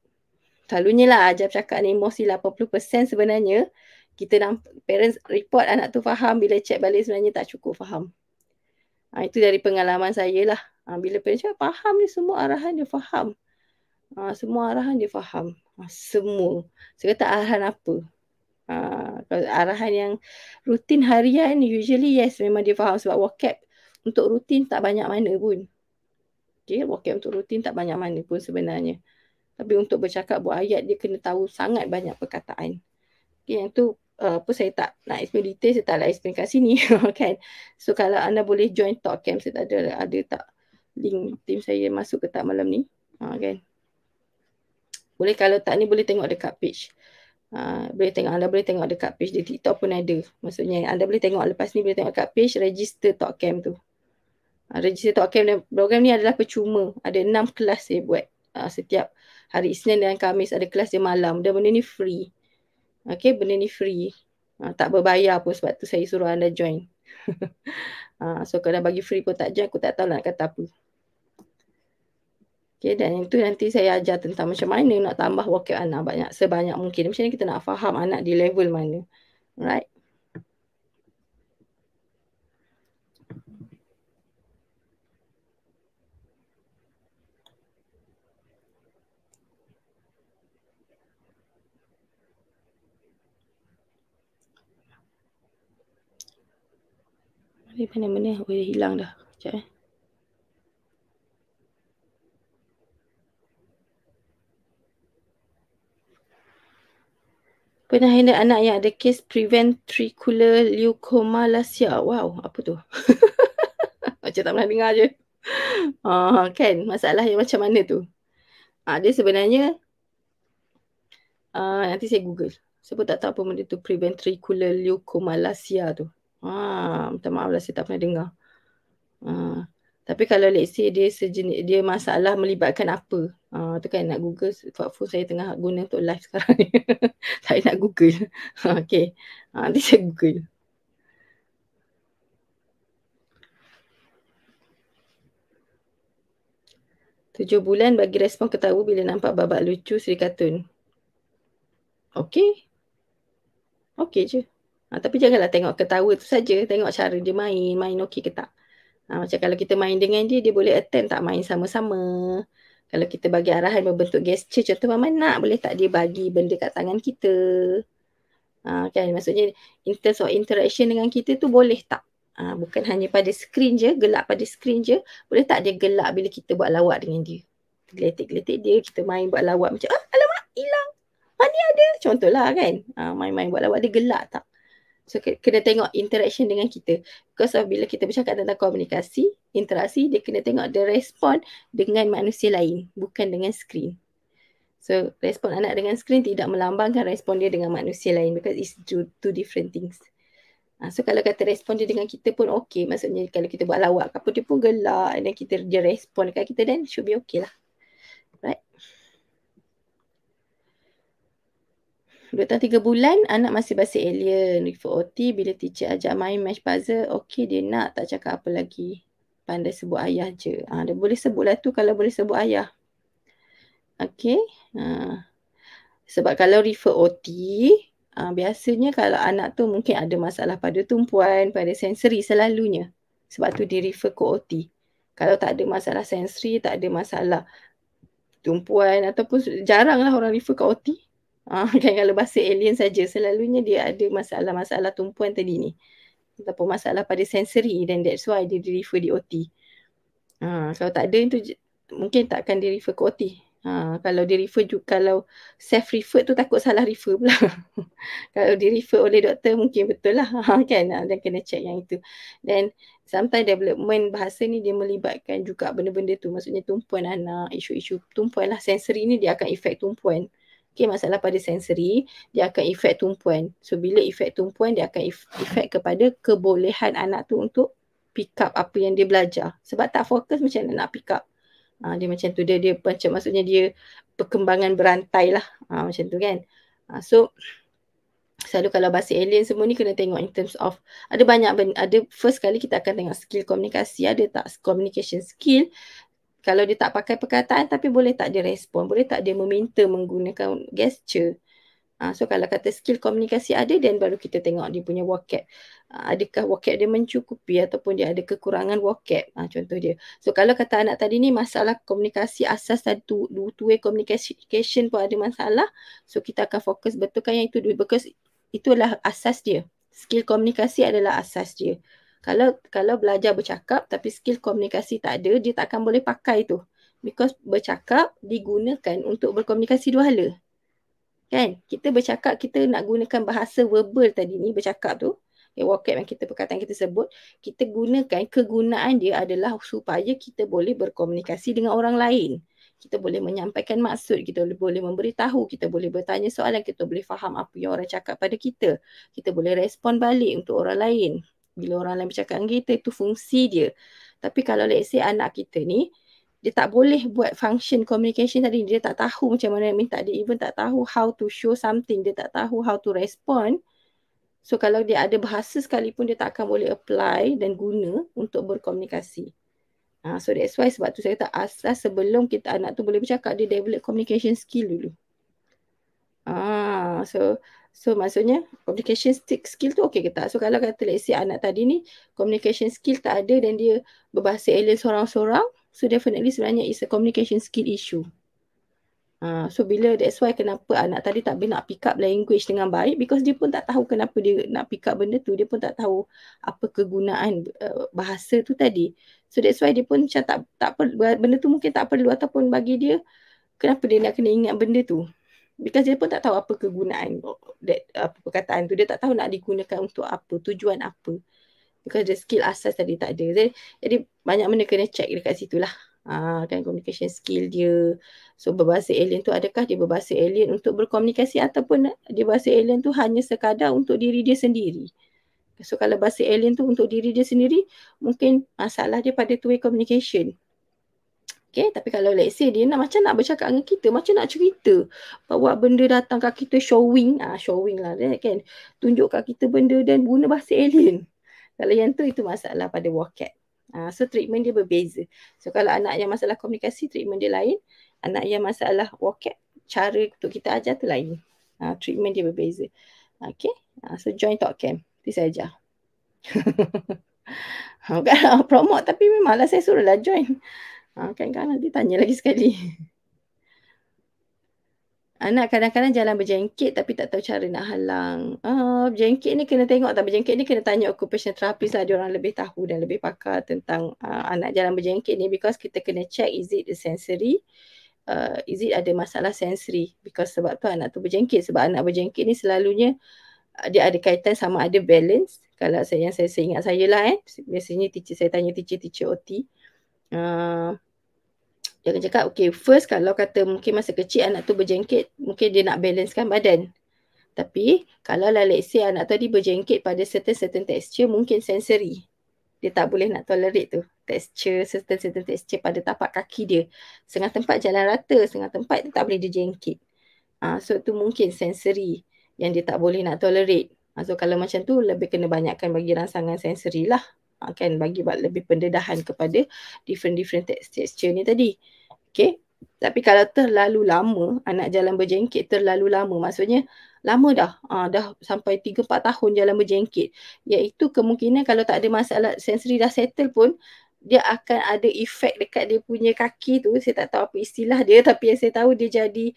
selalunya lah ajar bercakap ni mostly 80% sebenarnya kita parents report anak tu faham, bila check balik sebenarnya tak cukup faham. Itu dari pengalaman saya lah. Bila parents cakap faham ni, semua arahan dia faham. Semua arahan dia faham. Semua. Saya kata arahan apa? Kalau arahan yang rutin harian, usually yes, memang dia faham sebab vocab untuk rutin tak banyak mana pun. Okay, vocab untuk rutin tak banyak mana pun sebenarnya. Tapi untuk bercakap buat ayat, dia kena tahu sangat banyak perkataan. Okay, yang tu saya tak nak explain detail, saya tak nak explain kat sini. Kan? So kalau anda boleh join talk camp, saya tak ada tak link tim saya masuk ke tak malam ni. Kan? Boleh, kalau tak ni boleh tengok dekat page. Anda boleh tengok dekat page di TikTok pun ada. Maksudnya anda boleh tengok lepas ni, boleh tengok dekat page register talk camp tu. Register talk camp, dan program ni adalah percuma. Ada 6 kelas saya buat. Setiap hari Isnin dan Khamis ada kelas dia malam. Dan benda ni free. Okay, benda ni free. Tak berbayar pun, sebab tu saya suruh anda join. So kalau bagi free pun tak join, aku tak tahu nak kata apa. Okay, dan itu nanti saya ajar tentang macam mana nak tambah vocab anak sebanyak mungkin. Macam mana kita nak faham anak di level mana. Right? Mana boleh hilang dah. Sekejap Pernah handle anak yang ada kes preventricular leukomalacia. Wow, apa tu? Macam tak pernah dengar je. Kan, masalah yang macam mana tu? Dia sebenarnya, nanti saya google. Saya pun tak tahu apa benda tu, preventricular leukomalacia tu. Minta maaf lah, saya tak pernah dengar. Tapi kalau let's say dia masalah melibatkan apa, tu kan nak google, sebab phone saya tengah guna untuk live sekarang ni. Saya nak google. Okay, nanti saya google. Tujuh bulan bagi respon ketawa bila nampak babak lucu Sri Kartun. Okay. Okay je. Tapi janganlah tengok ketawa tu saja. Tengok cara dia main. Main okey ke tak. Macam kalau kita main dengan dia boleh attempt tak main sama-sama. Kalau kita bagi arahan berbentuk gesture, contoh Mama nak, boleh tak dia bagi benda kat tangan kita. Kan, maksudnya in terms of interaction dengan kita tu boleh tak. Bukan hanya pada skrin je, gelak pada skrin je. Boleh tak dia gelak bila kita buat lawak dengan dia. Geletik-geletik dia, kita main buat lawak macam, alamak, hilang. Ni ada. Contohlah kan. Main-main buat lawak, dia gelak tak. So kena tengok interaction dengan kita. Because bila kita bercakap tentang komunikasi, interaksi, dia kena tengok the respon dengan manusia lain, bukan dengan skrin. So respon anak dengan skrin tidak melambangkan respon dia dengan manusia lain, because it's two different things. So kalau kata respon dia dengan kita pun okay, maksudnya kalau kita buat lawak apa dia pun gelak, dan dia respon dekat kita, then should be okay lah. Right? 2 tahun 3 bulan, anak masih bahasa alien, refer OT, bila teacher ajak main match puzzle, okay dia nak, tak cakap apa lagi. Pandai sebut ayah je. Dia boleh sebutlah tu kalau boleh sebut ayah. Okay. Sebab kalau refer OT, biasanya kalau anak tu mungkin ada masalah pada tumpuan, pada sensori selalunya. Sebab tu dia refer ke OT. Kalau tak ada masalah sensori, tak ada masalah tumpuan, ataupun jaranglah orang refer ke OT. Kan kalau bahasa alien saja, selalunya dia ada masalah-masalah tumpuan tadi ni. Ataupun masalah pada sensori, dan that's why dia refer di OT. Kalau tak ada itu, mungkin takkan dia refer ke OT. Kalau dia refer juga, kalau self-refer tu takut salah refer pula. Kalau di refer oleh doktor mungkin betul lah. Kan, dan kena check yang itu. Dan sometimes development bahasa ni dia melibatkan juga benda-benda tu. Maksudnya tumpuan anak, isu-isu tumpuan lah. Sensori ni dia akan efek tumpuan. Okay, masalah pada sensori, dia akan efek tumpuan. So, bila efek tumpuan, dia akan efek kepada kebolehan anak tu untuk pick up apa yang dia belajar. Sebab tak fokus, macam mana nak pick up. Dia macam tu, dia macam, maksudnya dia perkembangan berantai lah. Macam tu kan. So, Selalu kalau bahasa alien semua ni kena tengok in terms of ada banyak ada first kali kita akan tengok skill komunikasi, ada tak communication skill. Kalau dia tak pakai perkataan tapi boleh tak dia respon, boleh tak dia meminta menggunakan gesture. So kalau kata skill komunikasi ada, dan baru kita tengok dia punya vocab. Adakah vocab dia mencukupi ataupun dia ada kekurangan vocab. Contoh dia. So kalau kata anak tadi ni masalah komunikasi asas tadi two-way communication pun ada masalah. So kita akan fokus betulkan yang itu dulu, because itulah asas dia. Skill komunikasi adalah asas dia. Kalau belajar bercakap tapi skill komunikasi tak ada, dia tak akan boleh pakai tu. Because bercakap digunakan untuk berkomunikasi dua hala. Kan? Kita bercakap, kita nak gunakan bahasa verbal tadi ni, bercakap tu, vocab yang kita, perkataan kita sebut, kita gunakan, kegunaan dia adalah supaya kita boleh berkomunikasi dengan orang lain. Kita boleh menyampaikan maksud, kita boleh memberitahu, kita boleh bertanya soalan, kita boleh faham apa yang orang cakap pada kita. Kita boleh respon balik untuk orang lain. Bila orang lain bercakap dengan kita, itu fungsi dia. Tapi kalau let's say anak kita ni, dia tak boleh buat function communication tadi, dia tak tahu macam mana nak minta, dia even tak tahu how to show something, dia tak tahu how to respond. So kalau dia ada bahasa sekalipun, dia tak akan boleh apply dan guna untuk berkomunikasi. So that's why, sebab tu saya kata asas sebelum kita anak tu boleh bercakap, dia develop communication skill dulu. So maksudnya communication skill tu okey ke tak? So kalau kata let's say anak tadi ni communication skill tak ada dan dia berbahasa alien seorang-seorang, so definitely sebenarnya it's a communication skill issue. So bila, that's why kenapa anak tadi tak boleh nak pick up language dengan baik, because dia pun tak tahu kenapa dia nak pick up benda tu, dia pun tak tahu apa kegunaan bahasa tu tadi. So that's why dia pun macam tak perlu, benda tu mungkin tak perlu, ataupun bagi dia kenapa dia nak kena ingat benda tu, because dia pun tak tahu apa kegunaan apa perkataan tu, dia tak tahu nak digunakan untuk apa, tujuan apa, because the skill asas tadi tak ada. Jadi banyak benda kena check dekat situ lah. Kan communication skill dia. So berbahasa alien tu, adakah dia berbahasa alien untuk berkomunikasi, ataupun dia bahasa alien tu hanya sekadar untuk diri dia sendiri. So kalau bahasa alien tu untuk diri dia sendiri, mungkin masalah dia pada two-way communication. Okay, tapi kalau let's say dia macam nak bercakap dengan kita, macam nak cerita, bawa benda datang kat kita, showing lah kan, tunjuk kat kita benda dan guna bahasa alien. Kalau yang tu, itu masalah pada vocab. So treatment dia berbeza. So kalau anak yang masalah komunikasi, treatment dia lain. Anak yang masalah vocab, cara untuk kita ajar tu lain. Treatment dia berbeza. Okay, so join talk camp. Itu saya ajar. Bukan promote, tapi memanglah saya suruh lah join. Kan nanti tanya lagi sekali. Anak kadang-kadang jalan berjengkit tapi tak tahu cara nak halang. Berjengkit ni kena tengok tak, berjengkit ni kena tanya occupational therapist lah, dia orang lebih tahu dan lebih pakar tentang anak jalan berjengkit ni, because kita kena check is it the sensory, is it ada masalah sensory, because sebab tu anak tu berjengkit. Sebab anak berjengkit ni selalunya dia ada kaitan sama ada balance. Kalau yang saya ingat saya lah biasanya saya tanya teacher OT, dia akan cakap, okay, first kalau kata mungkin masa kecil anak tu berjengkit, mungkin dia nak balancekan badan. Tapi kalau lah let's say anak tadi berjengkit pada certain texture, mungkin sensory. Dia tak boleh nak tolerate tu. Texture, certain texture pada tapak kaki dia. Setengah tempat jalan rata, setengah tempat dia tak boleh dia jengkit. So tu mungkin sensory yang dia tak boleh nak tolerate. So kalau macam tu, lebih kena banyakkan bagi rangsangan sensory lah. Kan bagi lebih pendedahan kepada different texture ni tadi. Okay. Tapi kalau terlalu lama, anak jalan berjengkit terlalu lama, maksudnya lama dah. Dah sampai 3-4 tahun jalan berjengkit. Iaitu kemungkinan kalau tak ada masalah sensory dah settle pun, dia akan ada efek dekat dia punya kaki tu. Saya tak tahu apa istilah dia, tapi yang saya tahu dia jadi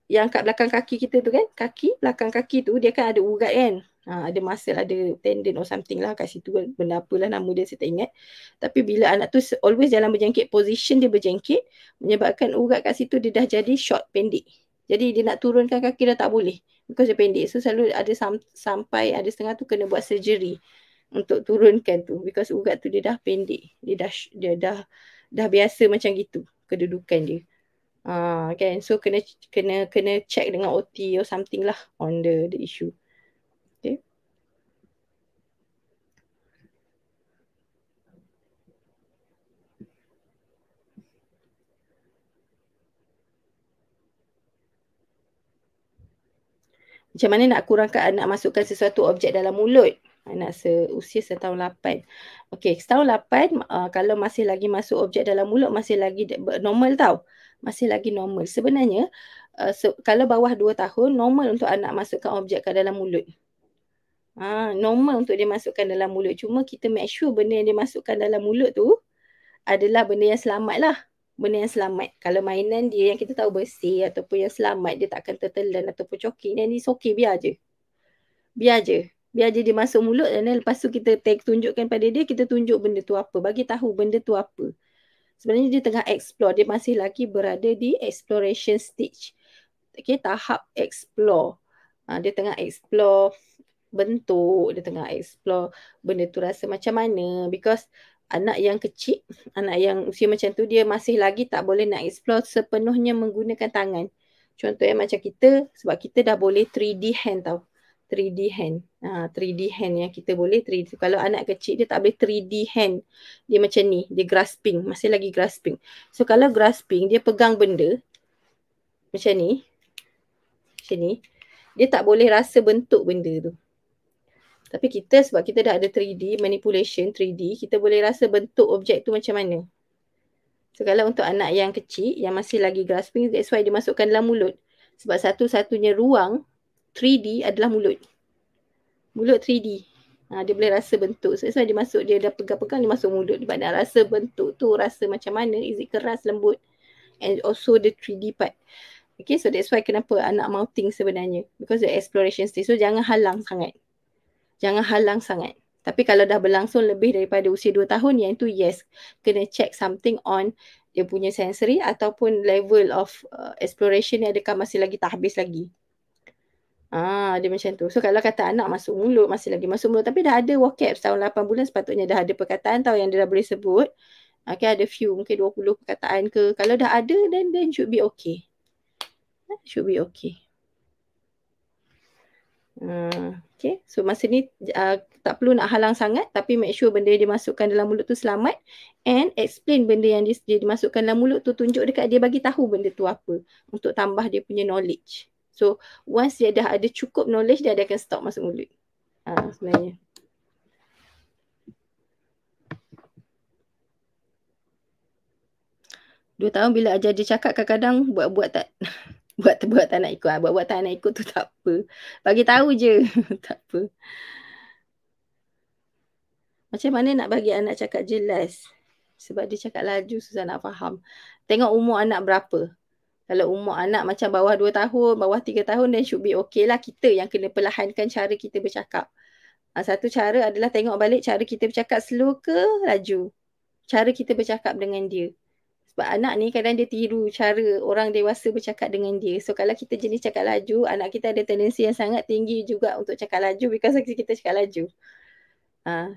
yang kat belakang kaki kita tu kan, belakang kaki tu dia kan ada urat kan. Ada muscle, ada tendon or something lah kat situ, benda apalah nama dia saya tak ingat. Tapi bila anak tu always jalan berjengkit, position dia berjengkit, menyebabkan urat kat situ dia dah jadi short, pendek. Jadi dia nak turunkan kaki dah tak boleh, because dia pendek. So selalu ada sampai ada setengah tu kena buat surgery untuk turunkan tu, because urat tu dia dah pendek. Dia dah biasa macam gitu kedudukan dia. Kan, so kena check dengan OT or something lah on the issue. Okay. Macam mana nak kurangkan anak masukkan sesuatu objek dalam mulut? Anak seusia setahun 8. Okey, setahun 8 kalau masih lagi masuk objek dalam mulut masih lagi normal tau. Masih lagi normal. Sebenarnya kalau bawah 2 tahun normal untuk anak masukkan objek ke dalam mulut. Normal untuk dia masukkan dalam mulut. Cuma kita make sure benda yang dia masukkan dalam mulut tu adalah benda yang selamat lah. Benda yang selamat. Kalau mainan dia yang kita tahu bersih ataupun yang selamat, dia takkan tertelan ataupun coking. Yang ni okey, biar je. Biar je dia masuk mulut dan lepas tu kita tunjukkan pada dia, kita tunjuk benda tu apa. Bagi tahu benda tu apa. Sebenarnya dia tengah explore. Dia masih lagi berada di exploration stage. Okay, tahap explore. Dia tengah explore bentuk, dia tengah explore benda tu rasa macam mana. Because anak yang kecil, anak yang usia macam tu, dia masih lagi tak boleh nak explore sepenuhnya menggunakan tangan. Contohnya macam kita, sebab kita dah boleh 3D hand tau. 3D hand. 3D hand yang kita boleh 3D. Kalau anak kecil dia tak boleh 3D hand. Dia macam ni, dia grasping, masih lagi grasping. So kalau grasping, dia pegang benda macam ni. Macam ni. Dia tak boleh rasa bentuk benda tu. Tapi kita sebab kita dah ada 3D, manipulation 3D, kita boleh rasa bentuk objek tu macam mana. So kalau untuk anak yang kecil, yang masih lagi grasping, that's why dia masukkan dalam mulut. Sebab satu-satunya ruang 3D adalah mulut. Mulut 3D. Dia boleh rasa bentuk. So that's why dia masuk, dia dah pegang-pegang, dia masuk mulut. Dia nak rasa bentuk tu, rasa macam mana, is it keras, lembut. And also the 3D part. Okay, so that's why kenapa anak mouthing sebenarnya. Because the exploration stage. So jangan halang sangat. Jangan halang sangat. Tapi kalau dah berlangsung lebih daripada usia 2 tahun, yang itu yes. Kena check something on dia punya sensory ataupun level of exploration ni adakah masih lagi tak habis lagi. Dia macam tu. So kalau kata anak masuk mulut, masih lagi masuk mulut. Tapi dah ada vocab setahun 8 bulan sepatutnya dah ada perkataan tau yang dia dah boleh sebut. Okay, ada few, mungkin 20 perkataan ke. Kalau dah ada, then should be okay. Should be okay. Okay, so masa ni tak perlu nak halang sangat, tapi make sure benda yang dimasukkan dalam mulut tu selamat and explain benda yang dia dimasukkan dalam mulut tu, tunjuk dekat dia, bagi tahu benda tu apa untuk tambah dia punya knowledge. So once dia dah ada cukup knowledge, dia akan stop masuk mulut. Sebenarnya. Dua tahun bila ajar dia cakap, kadang-kadang buat tak buat tak nak ikut. Buat tak nak ikut tu tak apa. Bagi tahu je. Tak apa. Macam mana nak bagi anak cakap jelas? Sebab dia cakap laju, susah nak faham. Tengok umur anak berapa. Kalau umur anak macam bawah 2 tahun, bawah 3 tahun, then should be okay lah. Kita yang kena perlahankan cara kita bercakap. Satu cara adalah tengok balik cara kita bercakap slow ke laju. Cara kita bercakap dengan dia. Sebab anak ni kadang dia tiru cara orang dewasa bercakap dengan dia. So kalau kita jenis cakap laju, anak kita ada tendensi yang sangat tinggi juga untuk cakap laju because kita cakap laju.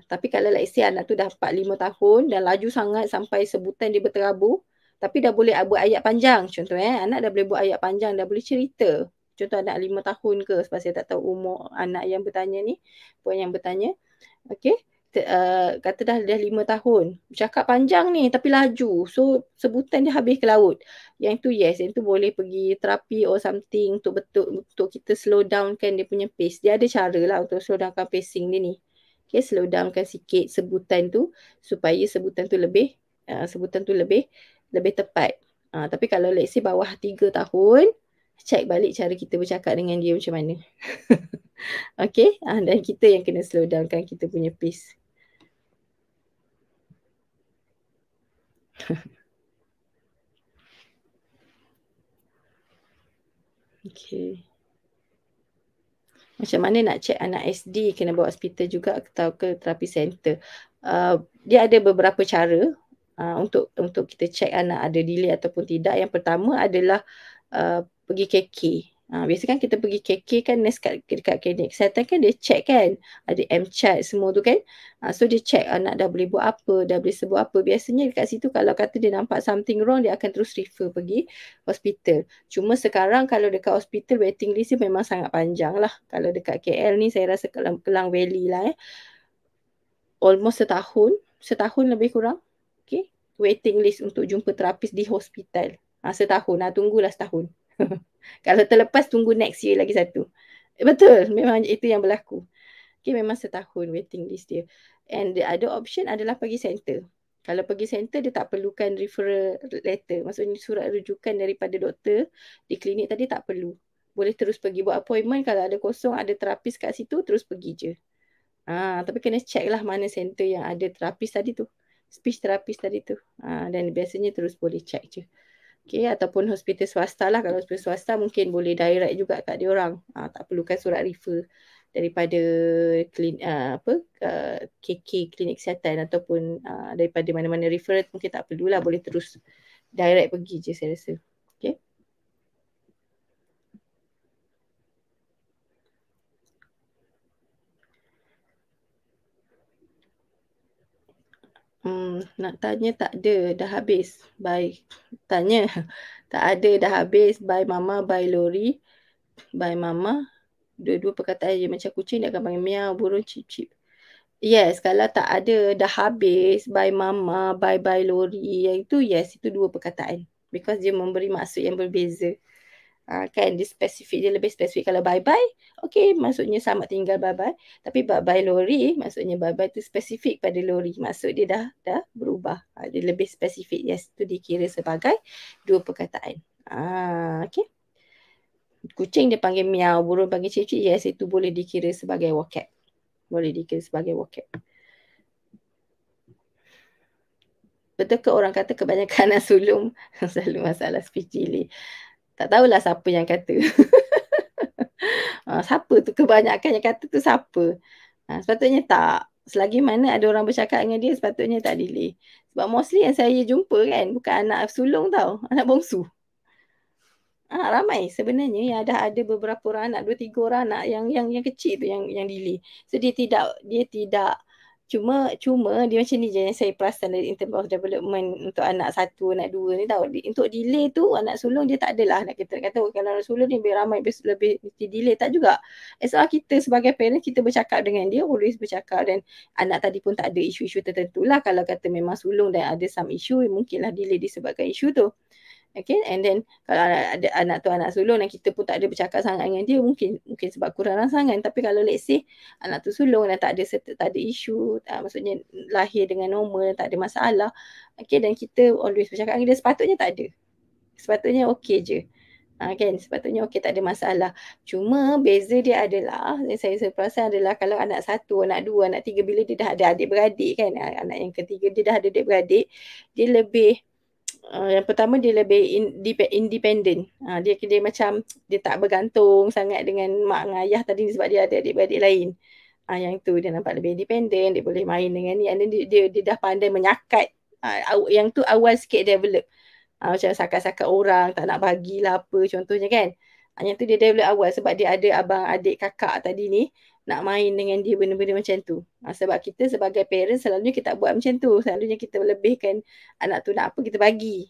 Tapi kalau like say anak tu dah 4-5 tahun dan laju sangat sampai sebutan dia berterabur, tapi dah boleh buat ayat panjang. Contoh anak dah boleh buat ayat panjang, dah boleh cerita. Contoh anak 5 tahun ke, sebab saya tak tahu umur anak yang bertanya ni, puan yang bertanya. Okay. Kata dah 5 tahun, bercakap panjang ni tapi laju, so sebutan dia habis ke laut. Yang tu yes, yang tu boleh pergi terapi or something untuk kita slow down kan dia punya pace. Dia ada cara lah untuk slow downkan pacing dia ni. Okay, slow downkan sikit sebutan tu supaya sebutan tu lebih tepat. Tapi kalau let's say bawah 3 tahun, check balik cara kita bercakap dengan dia macam mana. Okay, dan kita yang kena slow downkan kita punya pace. Okay. Macam mana nak check anak SD, kena bawa hospital juga atau ke terapi center. Dia ada beberapa cara untuk kita check anak ada delay ataupun tidak. Yang pertama adalah pergi KK. Biasa kan kita pergi KK kan, nurse dekat klinik kesihatan kan dia check kan, ada M-chart semua tu kan. So dia check anak dah boleh buat apa, dah boleh sebut apa. Biasanya dekat situ kalau kata dia nampak something wrong, dia akan terus refer pergi hospital. Cuma sekarang kalau dekat hospital waiting list dia memang sangat panjang lah. Kalau dekat KL ni saya rasa Kelang Valley lah almost setahun lebih kurang. Okay, waiting list untuk jumpa terapis di hospital. Setahun, tunggulah setahun. Kalau terlepas tunggu next year lagi satu. Betul, memang itu yang berlaku. Okay, memang setahun waiting list dia. And the other option adalah pergi center. Kalau pergi center, dia tak perlukan referral letter. Maksudnya surat rujukan daripada doktor di klinik tadi tak perlu. Boleh terus pergi buat appointment. Kalau ada kosong, ada terapis kat situ, terus pergi je. Tapi kena check lah mana center yang ada terapis tadi tu. Speech terapis tadi tu. Dan biasanya terus boleh check je. Okay, ataupun hospital swasta lah. Kalau hospital swasta mungkin boleh direct juga kat dia orang. Tak perlukan surat refer daripada KK klinik kesihatan ataupun daripada mana-mana referral mungkin tak perlulah, boleh terus direct pergi je saya rasa. Okay. Nak tanya tak ada, dah habis. Baik. Tanya. Tak ada, dah habis. Bye mama, bye Lori. Bye mama. Dua-dua perkataan je macam kucing dia akan panggil miau, burung cip cip. Yes, kalau tak ada dah habis, bye mama, bye bye Lori, yang itu yes, itu dua perkataan. Because dia memberi maksud yang berbeza. Kan dia spesifik, dia lebih spesifik. Kalau bye bye, okay, maksudnya selamat tinggal bye bye. Tapi bye bye Lori, maksudnya bye bye tu spesifik pada Lori. Maksud dia dah berubah. Dia lebih spesifik. Yes, tu dikira sebagai dua perkataan. Okay. Kucing dia panggil miau, burung panggil cip-cip. Yes, itu boleh dikira sebagai vocab. Boleh dikira sebagai vocab. Betul ke orang kata kebanyakan anak sulung selalu masalah speech delay? Tak tahulah siapa yang kata. Siapa tu kebanyakan yang kata tu siapa? Sepatutnya tak. Selagi mana ada orang bercakap dengan dia, sepatutnya tak delay. Sebab mostly yang saya jumpa kan, bukan anak sulung tau, anak bongsu. Ramai sebenarnya yang ada beberapa orang anak, 2-3 orang anak yang kecil tu yang delay. So dia tidak cuma dia macam ni je yang saya perasan in terms of development untuk anak 1, anak 2 ni tahu. Untuk delay tu anak sulung dia tak adalah nak kita kata kalau anak sulung ni lebih ramai lebih delay, tak juga. As long kita sebagai parent kita bercakap dengan dia, always bercakap, dan anak tadi pun tak ada isu-isu tertentu lah. Kalau kata memang sulung dan ada some issue, mungkinlah delay disebabkan isu tu. Okay, and then kalau ada anak tu anak sulung dan kita pun tak ada bercakap sangat dengan dia, mungkin sebab kurang rangsangan. Tapi kalau let's say anak tu sulung dan tak ada isu, maksudnya lahir dengan normal, tak ada masalah, okay, dan kita always bercakap dengan dia, sepatutnya tak ada. Sepatutnya okay je. Kan, sepatutnya okay, tak ada masalah. Cuma beza dia adalah, yang saya perasan adalah kalau anak 1, anak 2, anak 3, bila dia dah ada adik-beradik kan, anak yang ketiga dia dah ada adik-beradik, dia lebih yang pertama dia lebih independent. Dia macam dia tak bergantung sangat dengan mak dengan ayah tadi sebab dia ada adik-beradik lain. Yang tu dia nampak lebih independent, dia boleh main dengan ni, and then dia dah pandai menyakat. Yang tu awal sikit develop. Macam sakat-sakat orang, tak nak bagilah apa contohnya kan. Yang tu dia develop awal sebab dia ada abang, adik, kakak tadi ni nak main dengan dia benda-benda macam tu. Sebab kita sebagai parent selalunya kita buat macam tu. Selalunya kita lebihkan anak tu nak apa kita bagi.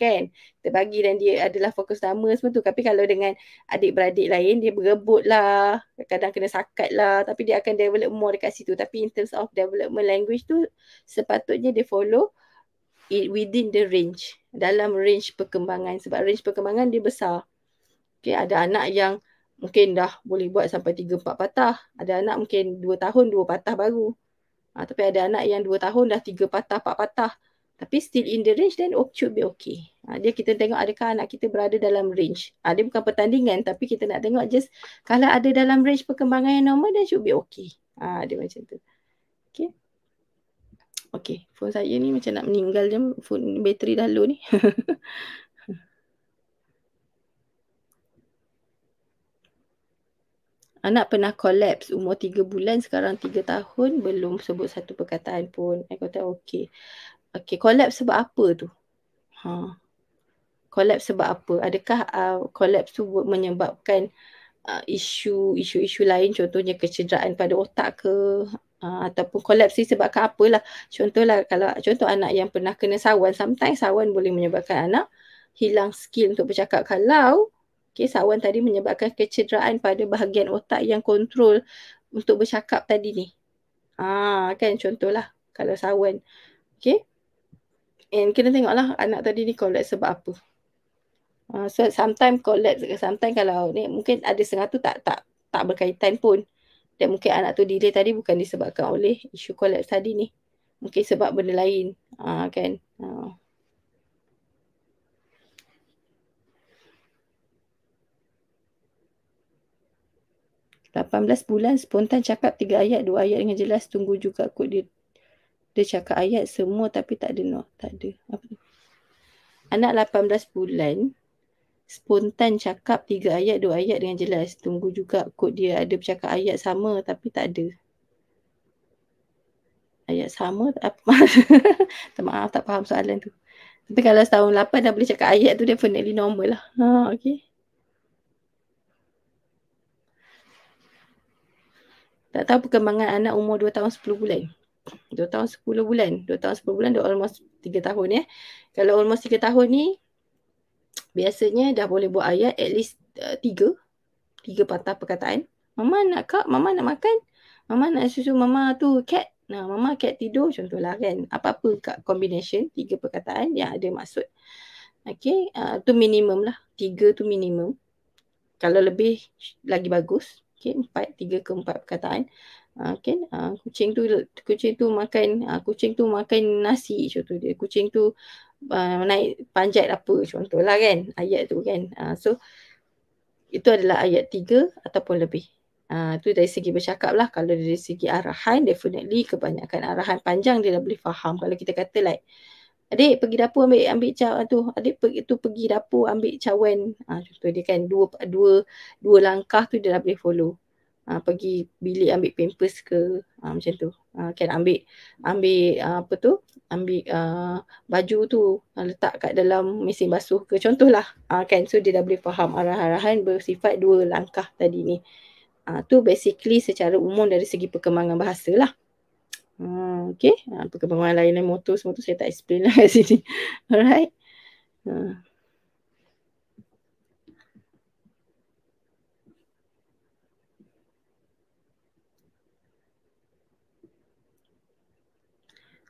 Kan? Kita bagi dan dia adalah fokus utama semua tu. Tapi kalau dengan adik-beradik lain, dia berebut lah. Kadang kena sakat lah. Tapi dia akan develop more dekat situ. Tapi in terms of development language tu, sepatutnya dia follow within the range. Dalam range perkembangan. Sebab range perkembangan dia besar. Okay, ada anak yang mungkin dah boleh buat sampai 3-4 patah. Ada anak mungkin 2 tahun 2 patah baru. Tapi ada anak yang 2 tahun dah 3 patah, 4 patah. Tapi still in the range, then should be okay. Dia kita tengok adakah anak kita berada dalam range. Dia bukan pertandingan, tapi kita nak tengok just kalau ada dalam range perkembangan yang normal, then should be okay. Dia macam tu. Okay. Okay, phone saya ni macam nak meninggal je. Phone bateri dah low ni. Anak pernah collapse umur 3 bulan, sekarang 3 tahun, belum sebut satu perkataan pun. Aku kata okay. Okay, collapse sebab apa tu? Collapse sebab apa? Adakah collapse tu menyebabkan isu-isu lain, contohnya kecederaan pada otak ke? Ataupun collapse disebabkan apalah. Contoh anak yang pernah kena sawan, sometimes sawan boleh menyebabkan anak hilang skill untuk bercakap. Kalau sawan tadi menyebabkan kecederaan pada bahagian otak yang kontrol untuk bercakap tadi ni. Kan contohlah kalau sawan. Okay. And kena tengoklah anak tadi ni collapse sebab apa. So sometimes collapse, sometimes kalau ni mungkin ada setengah tu tak tak berkaitan pun. Dan mungkin anak tu delay tadi bukan disebabkan oleh isu collapse tadi ni. Mungkin sebab benda lain. Kan. 18 bulan spontan cakap 3 ayat, 2 ayat dengan jelas. Tunggu juga kot dia cakap ayat semua tapi tak ada not. Tak ada. Apa tu? Anak 18 bulan spontan cakap 3 ayat, 2 ayat dengan jelas. Tunggu juga kot dia ada bercakap ayat sama tapi tak ada. Ayat sama apa? Maaf tak faham soalan tu. Tapi kalau setahun 8 dah boleh cakap ayat tu definitely normal lah. Okay. Tak tahu perkembangan anak umur 2 tahun 10 bulan. 2 tahun 10 bulan. 2 tahun 10 bulan dah almost 3 tahun ya. Kalau almost 3 tahun ni, biasanya dah boleh buat ayat at least 3 patah perkataan. Mama nak kak, mama nak makan, mama nak susu mama tu cat. Nah, mama cat tidur contohlah kan. Apa-apa kat combination 3 perkataan yang ada maksud. Okay, tu minimum lah. 3 tu minimum. Kalau lebih lagi bagus. Okay, 3 ke 4 perkataan. Okay, kucing tu makan nasi contoh dia. Kucing tu naik panjat apa contohlah kan. Ayat tu kan. So itu adalah ayat 3 ataupun lebih. Tu dari segi bercakap lah. Kalau dari segi arahan, definitely kebanyakan arahan panjang dia dah boleh faham. Kalau kita kata like, adik pergi dapur ambil cawan tu, adik pergi dapur ambil cawan. Contoh dia kan dua langkah tu dia dah boleh follow. Pergi bilik ambil pampers ke, macam tu. Kan ambil apa tu? Ambil baju tu letak kat dalam mesin basuh ke, contohlah. Kan, so dia dah boleh faham arahan-arahan bersifat 2 langkah tadi ni. Tu basically secara umum dari segi perkembangan bahasa lah. Okay. Perkembangan lain motor semua tu saya tak explain lah kat sini. Alright.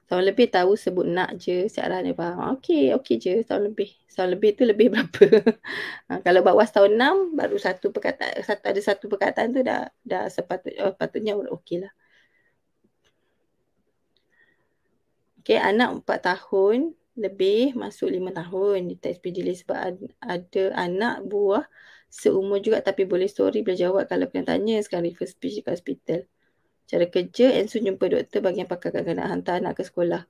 Tahun lebih tahu sebut nak je, Syarah ni faham. Okey je tahun lebih. Tahun lebih tu lebih berapa? Kalau bawas tahun 6 baru satu perkataan tu dah sepatutnya okey lah. Okey, anak 4 tahun lebih masuk 5 tahun di teks PDL sebab ada anak buah seumur juga tapi boleh story boleh jawab kalau kena tanya sekarang refer speech kat hospital. Cara kerja, Ensu jumpa doktor bagian pakar nak hantar anak ke sekolah.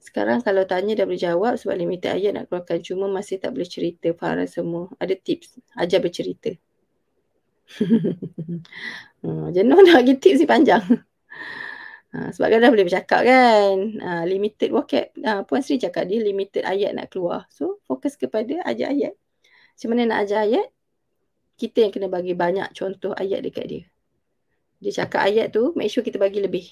Sekarang kalau tanya dah boleh jawab sebab limited ayat nak keluarkan. Cuma masih tak boleh cerita. Farah semua. Ada tips. Ajar bercerita. Jenuh nak bagi tips ni panjang. Sebab kan dah boleh bercakap kan. Limited vocab. Puan Sri cakap dia limited ayat nak keluar. So fokus kepada ajar ayat. Macam mana nak ajar ayat? Kita yang kena bagi banyak contoh ayat dekat dia. Dia cakap ayat tu, make sure kita bagi lebih.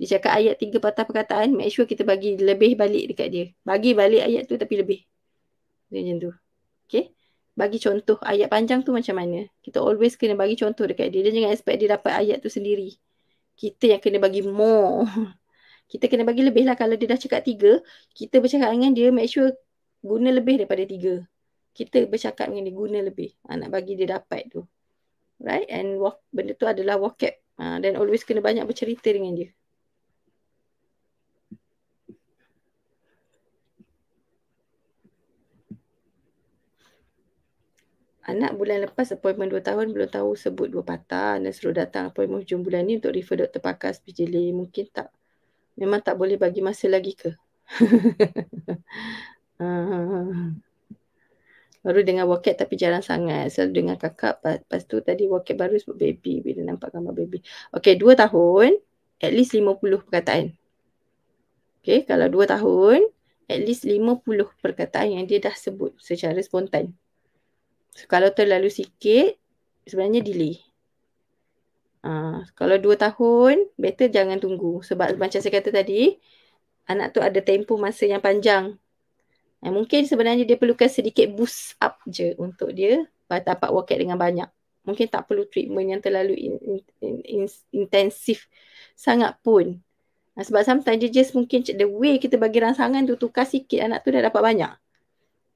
Dia cakap ayat 3 patah perkataan, make sure kita bagi lebih balik dekat dia. Bagi balik ayat tu tapi lebih. Dia macam tu. Okay. Bagi contoh ayat panjang tu macam mana. Kita always kena bagi contoh dekat dia. Dia jangan expect dia dapat ayat tu sendiri. Kita yang kena bagi more. Kita kena bagi lebih lah. Kalau dia dah cakap 3, kita bercakap dengan dia, make sure guna lebih daripada 3. Kita bercakap dengan dia, guna lebih. Nak bagi dia dapat tu. Right? And benda tu adalah vocab. Dan always kena banyak bercerita dengan dia. Anak bulan lepas appointment 2 tahun belum tahu sebut 2 patah dan suruh datang appointment hujung bulan ni untuk refer doktor pakar speech delay. Mungkin tak, memang tak boleh bagi masa lagi ke? Baru dengar vocab tapi jarang sangat. Selalu dengar kakak. Lepas tu tadi vocab baru sebut baby. Bila nampak gambar baby. Okay, 2 tahun at least 50 perkataan. Okay, kalau 2 tahun at least 50 perkataan yang dia dah sebut secara spontan. So, kalau terlalu sikit, sebenarnya delay. Kalau 2 tahun, better jangan tunggu. Sebab macam saya kata tadi, anak tu ada tempoh masa yang panjang. Mungkin sebenarnya dia perlukan sedikit boost up je untuk dia dapat vocab dengan banyak. Mungkin tak perlu treatment yang terlalu intensif sangat pun. Sebab sometimes dia just mungkin the way kita bagi rangsangan tu tukar sikit, anak tu dah dapat banyak.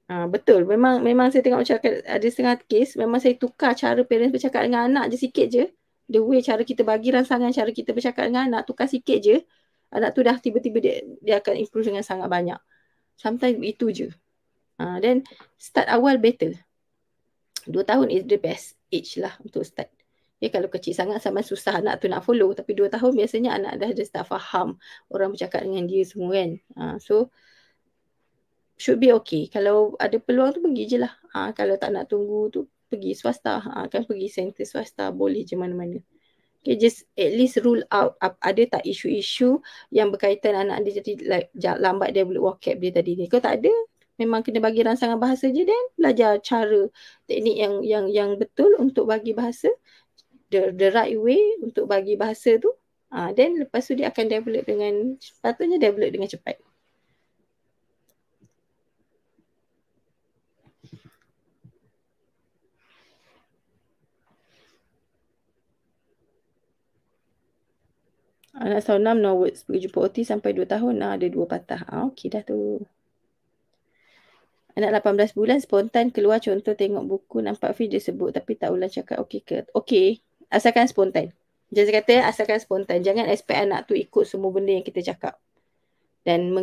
Betul. Memang saya tengok macam ada setengah kes memang saya tukar cara parents bercakap dengan anak je sikit je. The way cara kita bagi rangsangan, cara kita bercakap dengan anak tukar sikit je. Anak tu dah tiba-tiba dia akan improve dengan sangat banyak. Sometimes itu je. Then start awal better. 2 tahun is the best age lah untuk start. Kalau kecil sangat sama susah anak tu nak follow. Tapi 2 tahun biasanya anak dah start faham orang bercakap dengan dia semua kan. So should be okay. Kalau ada peluang tu pergi je lah. Kalau tak nak tunggu tu pergi swasta. Kan pergi center swasta boleh je mana-mana. Okay, just at least rule out ada tak isu-isu yang berkaitan anak dia jadi like lambat develop vocab dia tadi ni. Kalau tak ada, memang kena bagi rangsangan bahasa je dan belajar cara teknik yang betul untuk bagi bahasa, the right way untuk bagi bahasa tu. Then lepas tu dia akan develop dengan sepatutnya develop dengan cepat. Anak tahun 6 no words pergi jumpa OT sampai 2 tahun ada 2 patah. Okey dah tu. Anak 18 bulan spontan keluar contoh tengok buku nampak video sebut tapi tak ulang cakap okey ke? Okey, asalkan spontan. Jangan kata asalkan spontan. Jangan expect anak tu ikut semua benda yang kita cakap. Dan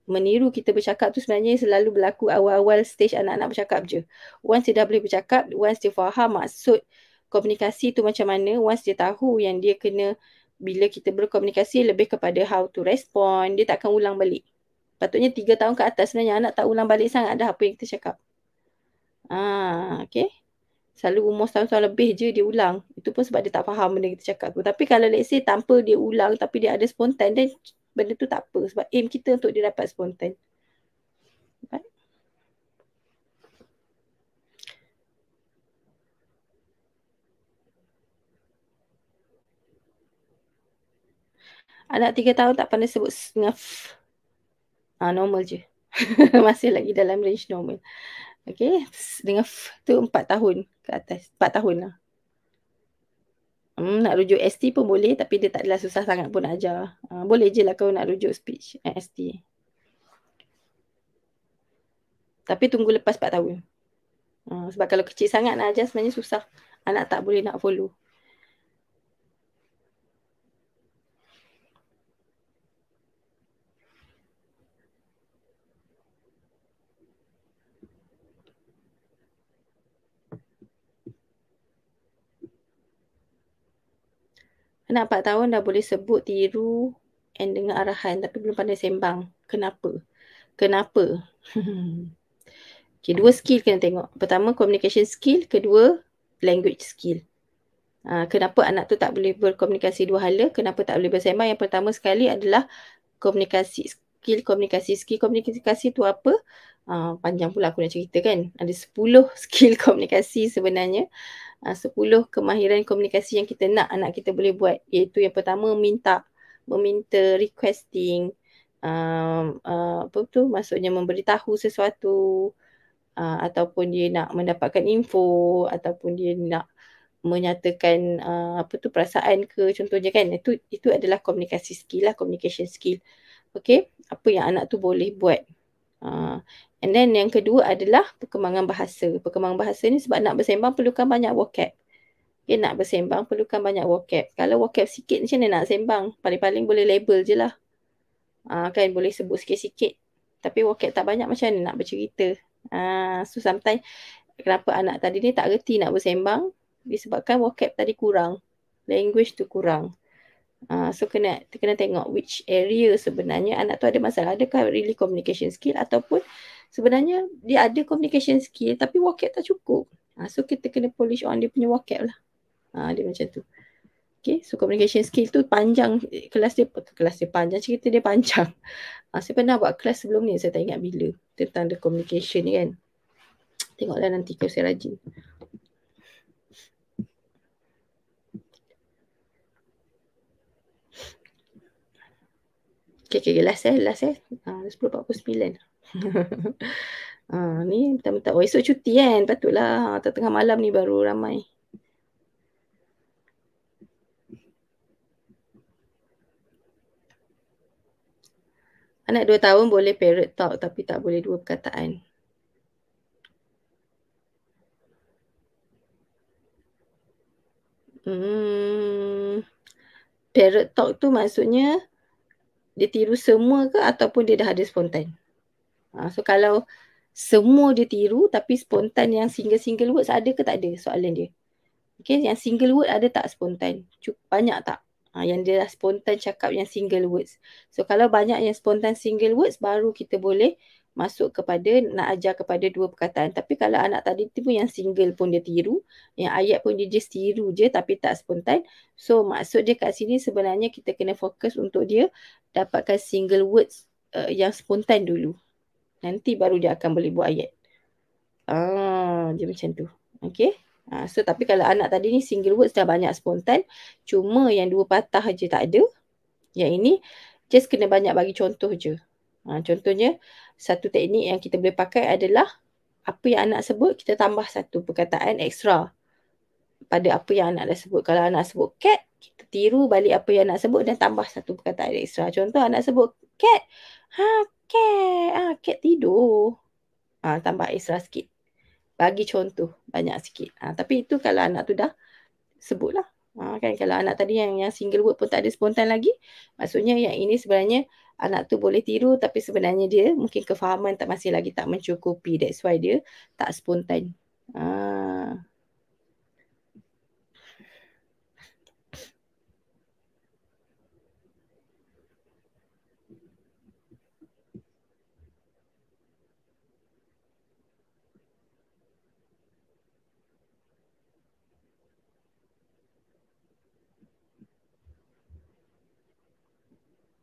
meniru kita bercakap tu sebenarnya selalu berlaku awal-awal stage anak-anak bercakap je. Once dia dah boleh bercakap, once dia faham maksud komunikasi tu macam mana, once dia tahu yang dia kena bila kita berkomunikasi lebih kepada how to respond, dia tak akan ulang balik. Patutnya 3 tahun ke atas sebenarnya anak tak ulang balik sangat dah apa yang kita cakap. Okay. Selalu umur setahun lebih je dia ulang. Itu pun sebab dia tak faham benda kita cakap tu. Tapi kalau let's say tanpa dia ulang tapi dia ada spontan, then benda tu tak apa. Sebab aim kita untuk dia dapat spontan. Right? Anak 3 tahun tak pandai sebut ngef. Normal je. Masih lagi dalam range normal. Okay. Dengan f tu 4 tahun ke atas. 4 tahun lah. Nak rujuk ST pun boleh tapi dia tak adalah susah sangat pun nak ajar. Boleh je lah kau nak rujuk speech ST. Tapi tunggu lepas 4 tahun. Sebab kalau kecil sangat nak ajar sebenarnya susah. Anak tak boleh nak follow. Anak 4 tahun dah boleh sebut, tiru and dengar arahan tapi belum pandai sembang. Kenapa? Okay, 2 skill kena tengok. Pertama communication skill, kedua language skill. Kenapa anak tu tak boleh berkomunikasi dua hala? Kenapa tak boleh bersembang? Yang pertama sekali adalah komunikasi skill komunikasi tu apa? Panjang pula aku nak cerita kan. Ada 10 skill komunikasi sebenarnya. 10 kemahiran komunikasi yang kita nak anak kita boleh buat. Iaitu yang pertama meminta requesting, apa tu maksudnya memberitahu sesuatu, ataupun dia nak mendapatkan info, ataupun dia nak menyatakan apa tu perasaan ke contohnya kan. Itu adalah komunikasi skill lah, communication skill. Okay, apa yang anak tu boleh buat. And then yang kedua adalah perkembangan bahasa. Perkembangan bahasa ni sebab nak bersembang perlukan banyak vocab. Okay, nak bersembang perlukan banyak vocab. Kalau vocab sikit macam mana nak sembang? Paling-paling boleh label je lah. Kan boleh sebut sikit-sikit. Tapi vocab tak banyak macam mana nak bercerita. So sometimes kenapa anak tadi ni tak reti nak bersembang disebabkan vocab tadi kurang. Language tu kurang. So kena tengok which area sebenarnya anak tu ada masalah. Adakah really communication skill ataupun sebenarnya dia ada communication skill tapi vocab tak cukup. So kita kena polish on dia punya vocab lah. Dia macam tu. Okay, so communication skill tu panjang. Kelas dia panjang, cerita dia panjang. Saya pernah buat kelas sebelum ni, saya tak ingat bila. Tentang the communication ni kan. Tengoklah nanti kalau saya rajin. Okay, last 10.49. Ni bentar-bentar. Esok cuti kan, patutlah. Tengah malam ni baru ramai. Anak 2 tahun boleh parrot talk tapi tak boleh 2 perkataan. Parrot talk tu maksudnya dia tiru semua ke ataupun dia dah ada spontan? So kalau semua dia tiru tapi spontan yang single words ada ke tak ada, soalan dia. Okay, yang single word ada tak spontan? Banyak tak? Yang dia dah spontan cakap yang single words. So kalau banyak yang spontan single words, baru kita boleh masuk kepada nak ajar kepada dua perkataan. Tapi kalau anak tadi tu pun yang single pun dia tiru, yang ayat pun dia just tiru je tapi tak spontan. So maksud dia kat sini sebenarnya kita kena fokus untuk dia dapatkan single words yang spontan dulu. Nanti baru dia akan boleh buat ayat. Dia macam tu. Okay. So tapi kalau anak tadi ni single words dah banyak spontan, cuma yang dua patah je tak ada. Yang ini just kena banyak bagi contoh je. Contohnya satu teknik yang kita boleh pakai adalah apa yang anak sebut, kita tambah satu perkataan ekstra pada apa yang anak dah sebut. Kalau anak sebut cat, kita tiru balik apa yang anak sebut dan tambah satu perkataan ekstra. Contoh anak sebut cat. Cat. Cat tidur. Tambah ekstra sikit. Bagi contoh banyak sikit. Tapi itu kalau anak tu dah sebut lah. Kan kalau anak tadi yang single word pun tak ada spontan lagi, maksudnya yang ini sebenarnya anak tu boleh tiru tapi sebenarnya dia mungkin kefahaman masih lagi tak mencukupi. That's why dia tak spontan.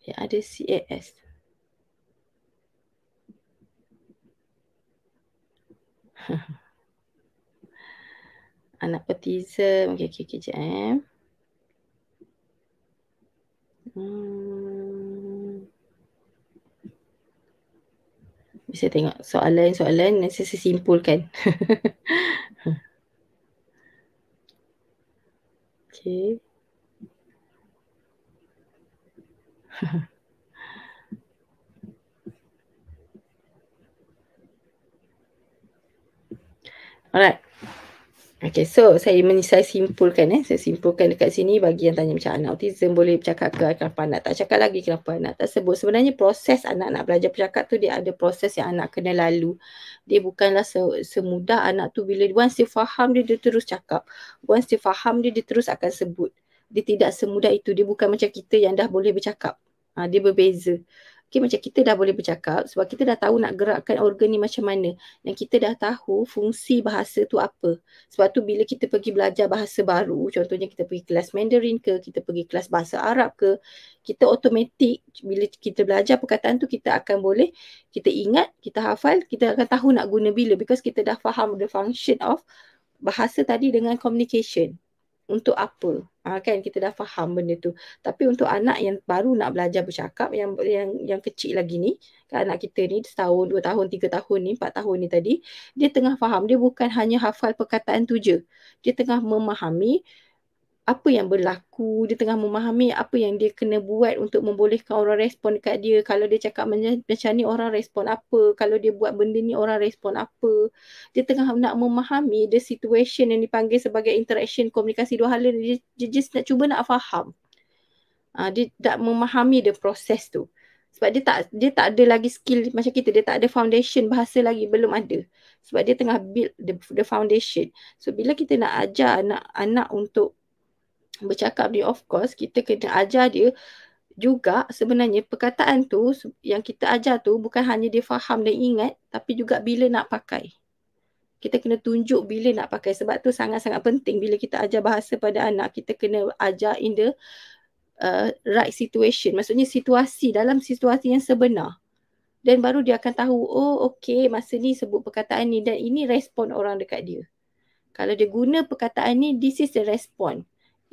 Yang ada CAS. Anak autism. Okay, sekejap. Bisa tengok soalan-soalan nanti saya simpulkan. Okay. Alright. Okay, so saya simpulkan. Saya simpulkan dekat sini bagi yang tanya macam anak autism boleh bercakap ke, kenapa anak tak cakap lagi, kenapa anak tak sebut. Sebenarnya proses anak nak belajar bercakap tu dia ada proses yang anak kena lalu. Dia bukanlah semudah anak tu bila once dia faham dia terus cakap. Once dia faham dia terus akan sebut. Dia tidak semudah itu. Dia bukan macam kita yang dah boleh bercakap. Dia berbeza. Okay, macam kita dah boleh bercakap sebab kita dah tahu nak gerakkan organ ni macam mana. Yang kita dah tahu fungsi bahasa tu apa. Sebab tu bila kita pergi belajar bahasa baru, contohnya kita pergi kelas Mandarin ke, kita pergi kelas bahasa Arab ke, kita automatik bila kita belajar perkataan tu kita akan boleh, kita ingat, kita hafal, kita akan tahu nak guna bila because kita dah faham the function of bahasa tadi dengan communication. Untuk apa? Kan kita dah faham benda tu. Tapi untuk anak yang baru nak belajar bercakap, yang kecil lagi ni, kan anak kita ni setahun, 2 tahun, 3 tahun ni, 4 tahun ni tadi, dia tengah faham. Dia bukan hanya hafal perkataan tu je. Dia tengah memahami apa yang berlaku, dia tengah memahami apa yang dia kena buat untuk membolehkan orang respon dekat dia. Kalau dia cakap macam ni, orang respon apa. Kalau dia buat benda ni, orang respon apa. Dia tengah nak memahami the situation yang dipanggil sebagai interaction, komunikasi dua hala. Dia just nak cuba nak faham. Dia tak memahami the proses tu. Sebab dia tak ada lagi skill macam kita. Dia tak ada foundation bahasa lagi. Belum ada. Sebab dia tengah build the foundation. So, bila kita nak ajar anak untuk bercakap dia, of course kita kena ajar dia juga sebenarnya perkataan tu yang kita ajar tu bukan hanya dia faham dan ingat tapi juga bila nak pakai. Kita kena tunjuk bila nak pakai sebab tu sangat-sangat penting bila kita ajar bahasa pada anak, kita kena ajar in the right situation. Maksudnya dalam situasi yang sebenar. Dan baru dia akan tahu, oh okey masa ni sebut perkataan ni dan ini respon orang dekat dia. Kalau dia guna perkataan ni, this is the response.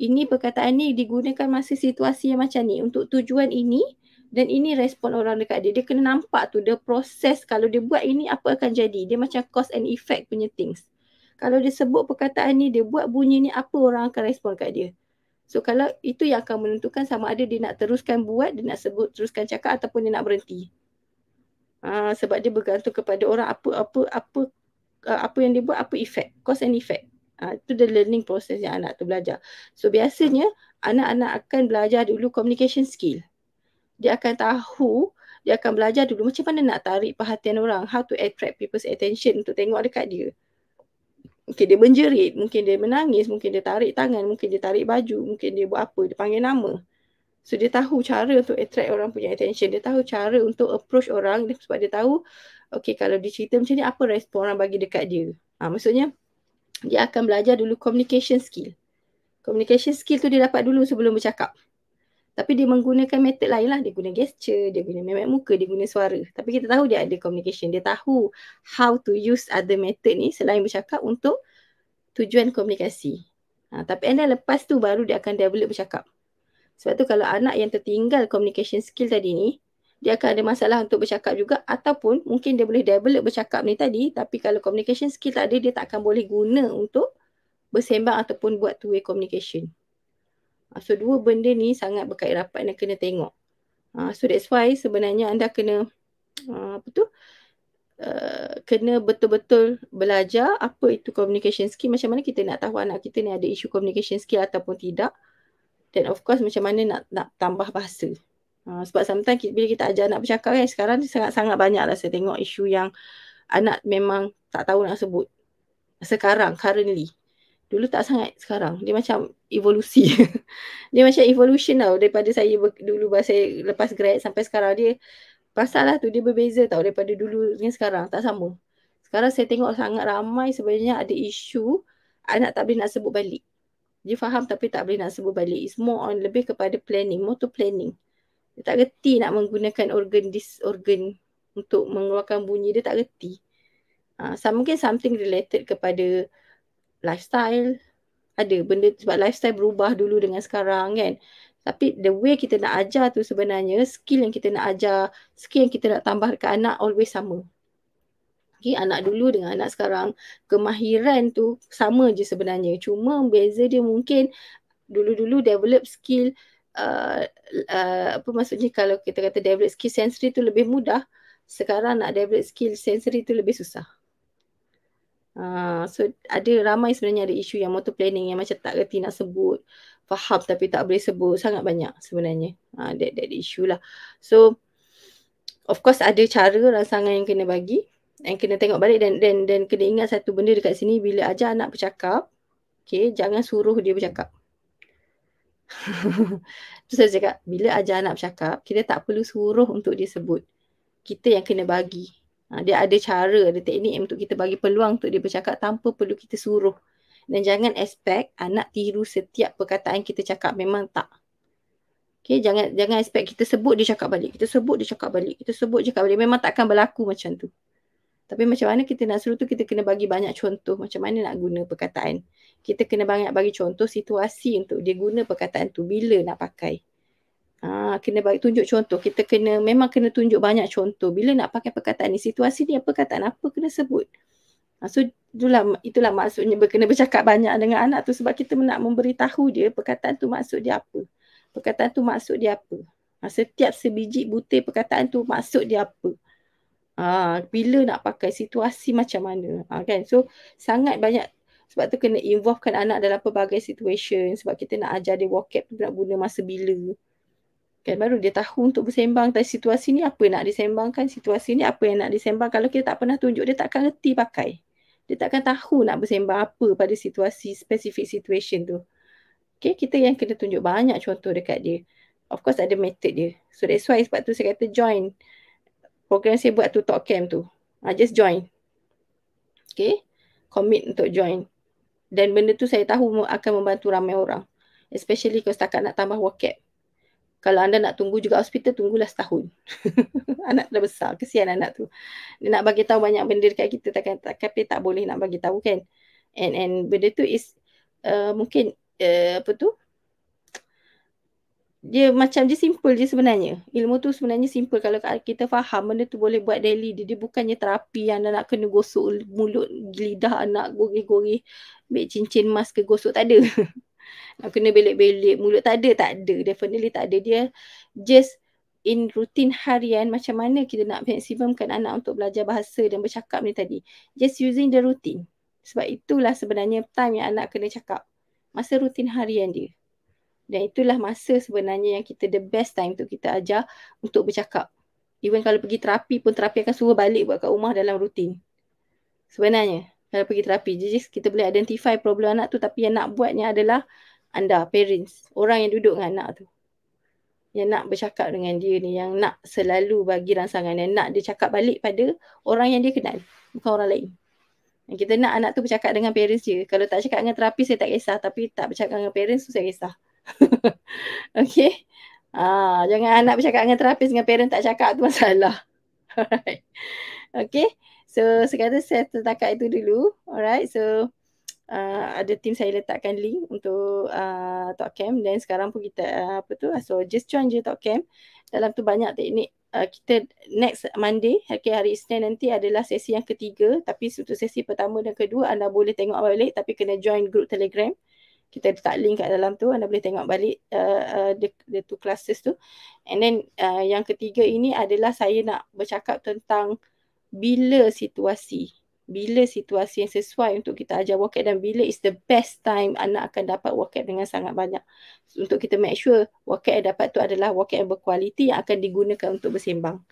Ini perkataan ni digunakan masa situasi yang macam ni untuk tujuan ini dan ini respon orang dekat dia. Dia kena nampak tu, the proses kalau dia buat ini apa akan jadi. Dia macam cause and effect punya things. Kalau dia sebut perkataan ni, dia buat bunyi ni, apa orang akan respon kat dia. So kalau itu yang akan menentukan sama ada dia nak teruskan buat, dia nak teruskan cakap ataupun dia nak berhenti. Sebab dia bergantung kepada orang apa yang dia buat, apa effect, cause and effect. Itu the learning process yang anak tu belajar. So biasanya anak-anak akan belajar dulu communication skill. Dia akan belajar dulu macam mana nak tarik perhatian orang, how to attract people's attention untuk tengok dekat dia. Mungkin dia menjerit, mungkin dia menangis, mungkin dia tarik tangan, mungkin dia tarik baju, mungkin dia buat apa, dia panggil nama. So dia tahu cara untuk attract orang punya attention, dia tahu cara untuk approach orang sebab dia tahu okay, kalau dia cerita macam ni apa respon orang bagi dekat dia. Maksudnya dia akan belajar dulu communication skill. Communication skill tu dia dapat dulu sebelum bercakap. Tapi dia menggunakan metod lain lah. Dia guna gesture, dia guna memek muka, dia guna suara. Tapi kita tahu dia ada communication. Dia tahu how to use other method ni selain bercakap untuk tujuan komunikasi. Tapi lepas tu baru dia akan develop bercakap. Sebab tu kalau anak yang tertinggal communication skill tadi ni, dia akan ada masalah untuk bercakap juga, ataupun mungkin dia boleh develop bercakap ni tadi, tapi kalau communication skill tak ada, dia tak akan boleh guna untuk bersembang ataupun buat two-way communication. So dua benda ni sangat berkait rapat dan kena tengok. So that's why sebenarnya anda kena kena betul-betul belajar apa itu communication skill, macam mana kita nak tahu anak kita ni ada isu communication skill ataupun tidak. Dan of course macam mana nak tambah bahasa. Sebab sometimes bila kita ajar anak bercakap kan, sekarang sangat-sangat banyak lah saya tengok isu yang anak memang tak tahu nak sebut. Sekarang, currently. Dulu tak sangat, sekarang. Dia macam evolusi. Dia macam evolution tau. Daripada saya dulu saya lepas grad sampai sekarang, dia pasal lah tu dia berbeza tau daripada dulu dengan sekarang. Tak sama. Sekarang saya tengok sangat ramai sebenarnya ada isu anak tak boleh nak sebut balik. Dia faham tapi tak boleh nak sebut balik. It's more on lebih kepada planning, motor planning. Dia tak reti nak menggunakan organ untuk mengeluarkan bunyi. Dia tak reti. Mungkin something related kepada lifestyle. Ada benda sebab lifestyle berubah dulu dengan sekarang kan. Tapi the way kita nak ajar tu sebenarnya, skill yang kita nak ajar, skill yang kita nak tambah dekat anak always sama. Okay, anak dulu dengan anak sekarang, kemahiran tu sama je sebenarnya. Cuma beza dia mungkin dulu-dulu develop skill, apa maksudnya kalau kita kata develop skill sensory tu lebih mudah, sekarang nak develop skill sensory tu lebih susah. So ada ramai sebenarnya ada isu yang motor planning yang macam tak reti nak sebut, faham tapi tak boleh sebut, sangat banyak sebenarnya. That issue lah. So of course ada cara rangsangan yang kena bagi, yang kena tengok balik dan kena ingat satu benda dekat sini, bila ajar anak bercakap, okay, jangan suruh dia bercakap. Tu saya cakap, bila ajar anak bercakap, kita tak perlu suruh untuk dia sebut. Kita yang kena bagi. Dia ada cara, ada teknik untuk kita bagi peluang untuk dia bercakap tanpa perlu kita suruh. Dan jangan expect anak tiru setiap perkataan kita cakap, memang tak. Okay, jangan expect kita sebut dia cakap balik. Kita sebut dia cakap balik. Kita sebut dia cakap balik. Memang takkan berlaku macam tu. Tapi macam mana kita nak suruh tu, kita kena bagi banyak contoh macam mana nak guna perkataan. Kita kena banyak bagi contoh situasi untuk dia guna perkataan tu, bila nak pakai. Kena bagi tunjuk contoh. Kita memang kena tunjuk banyak contoh. Bila nak pakai perkataan ni, situasi ni, perkataan apa kena sebut. So itulah maksudnya kena bercakap banyak dengan anak tu, sebab kita nak memberitahu dia perkataan tu maksud dia apa. Perkataan tu maksud dia apa. Setiap sebiji butir perkataan tu maksud dia apa. Bila nak pakai, situasi macam mana. Kan? So sangat banyak. Sebab tu kena involvekan anak dalam pelbagai situation. Sebab kita nak ajar dia vocab tu nak guna masa bila. Kan, baru dia tahu untuk bersembang tentang situasi ni apa nak disembangkan, situasi ni apa yang nak disembang. Kalau kita tak pernah tunjuk, dia takkan reti pakai. Dia takkan tahu nak bersembang apa pada situasi, specific situation tu. Okay, kita yang kena tunjuk banyak contoh dekat dia. Of course ada method dia. So that's why sebab tu saya kata join program saya buat tu, talk camp tu. Just join. Okay, commit untuk join. Dan benda tu saya tahu akan membantu ramai orang. Especially kalau setakat nak tambah vocab. Kalau anda nak tunggu juga hospital, tunggulah setahun. Anak dah besar, kesian anak tu. Dia nak bagi tahu banyak benda dekat kita, tapi tak boleh nak bagi tahu kan. And benda tu is mungkin dia macam je simple je sebenarnya. Ilmu tu sebenarnya simple. Kalau kita faham benda tu boleh buat daily. Dia bukannya terapi yang anda nak kena gosok mulut, lidah anak, goreh-goreh, ambil cincin emas ke gosok, tak ada. Nak kena belik-belik mulut, tak ada. Definitely tak ada. Dia just in rutin harian, macam mana kita nak maksimumkan anak untuk belajar bahasa dan bercakap ni tadi. Just using the routine. Sebab itulah sebenarnya time yang anak kena cakap. Masa rutin harian dia. Dan itulah masa sebenarnya yang kita the best time untuk kita ajar untuk bercakap. Even kalau pergi terapi pun, terapi akan suruh balik buat kat rumah dalam rutin. Sebenarnya, kalau pergi terapi, jadi kita boleh identify problem anak tu, tapi yang nak buatnya adalah anda, parents, orang yang duduk dengan anak tu. Yang nak bercakap dengan dia ni, yang nak selalu bagi rangsangan, yang nak dia cakap balik pada orang yang dia kenal, bukan orang lain. Yang kita nak anak tu bercakap dengan parents je. Kalau tak cakap dengan terapi, saya tak kisah. Tapi tak bercakap dengan parents tu, saya kisah. Okay. Jangan anak bercakap dengan terapis, dengan parent tak cakap tu masalah. Alright. Okay. So sekarang saya setakat itu dulu. Alright. So ada tim saya letakkan link untuk talk camp, dan sekarang pun kita so just join je talk camp. Dalam tu banyak teknik. Kita next Monday, okay, hari Isnin nanti adalah sesi yang ketiga, tapi untuk sesi pertama dan kedua anda boleh tengok balik, tapi kena join group Telegram. Kita letak link kat dalam tu, anda boleh tengok balik the two classes tu. And then yang ketiga ini adalah saya nak bercakap tentang bila situasi yang sesuai untuk kita ajar vocab, dan bila is the best time anak akan dapat vocab dengan sangat banyak. Untuk kita make sure vocab yang dapat tu adalah vocab yang berkualiti yang akan digunakan untuk bersembang.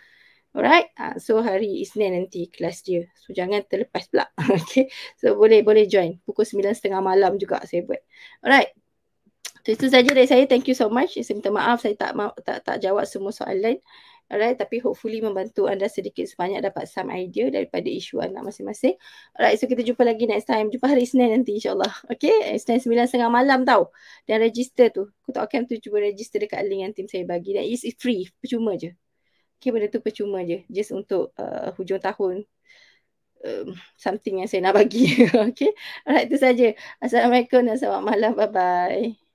Alright, so hari Isnin nanti kelas dia. So jangan terlepas pula. Okay, so boleh join. Pukul 9.30 malam juga saya buat. Alright, itu saja dari saya. Thank you so much. Saya minta maaf saya tak jawab semua soalan. Alright, tapi hopefully membantu anda sedikit sebanyak dapat some idea daripada isu anak masing-masing. Alright, so kita jumpa lagi next time. Jumpa hari Isnin nanti insyaAllah. Okay, Isnin 9.30 malam tau. Dan register tu, Kutuk Camp tu cuba register dekat link yang tim saya bagi. Dan it's free, percuma je. Okay, benda tu percuma je. Just untuk hujung tahun. Something yang saya nak bagi. Okay, alright, itu saja. Assalamualaikum dan selamat malam. Bye-bye.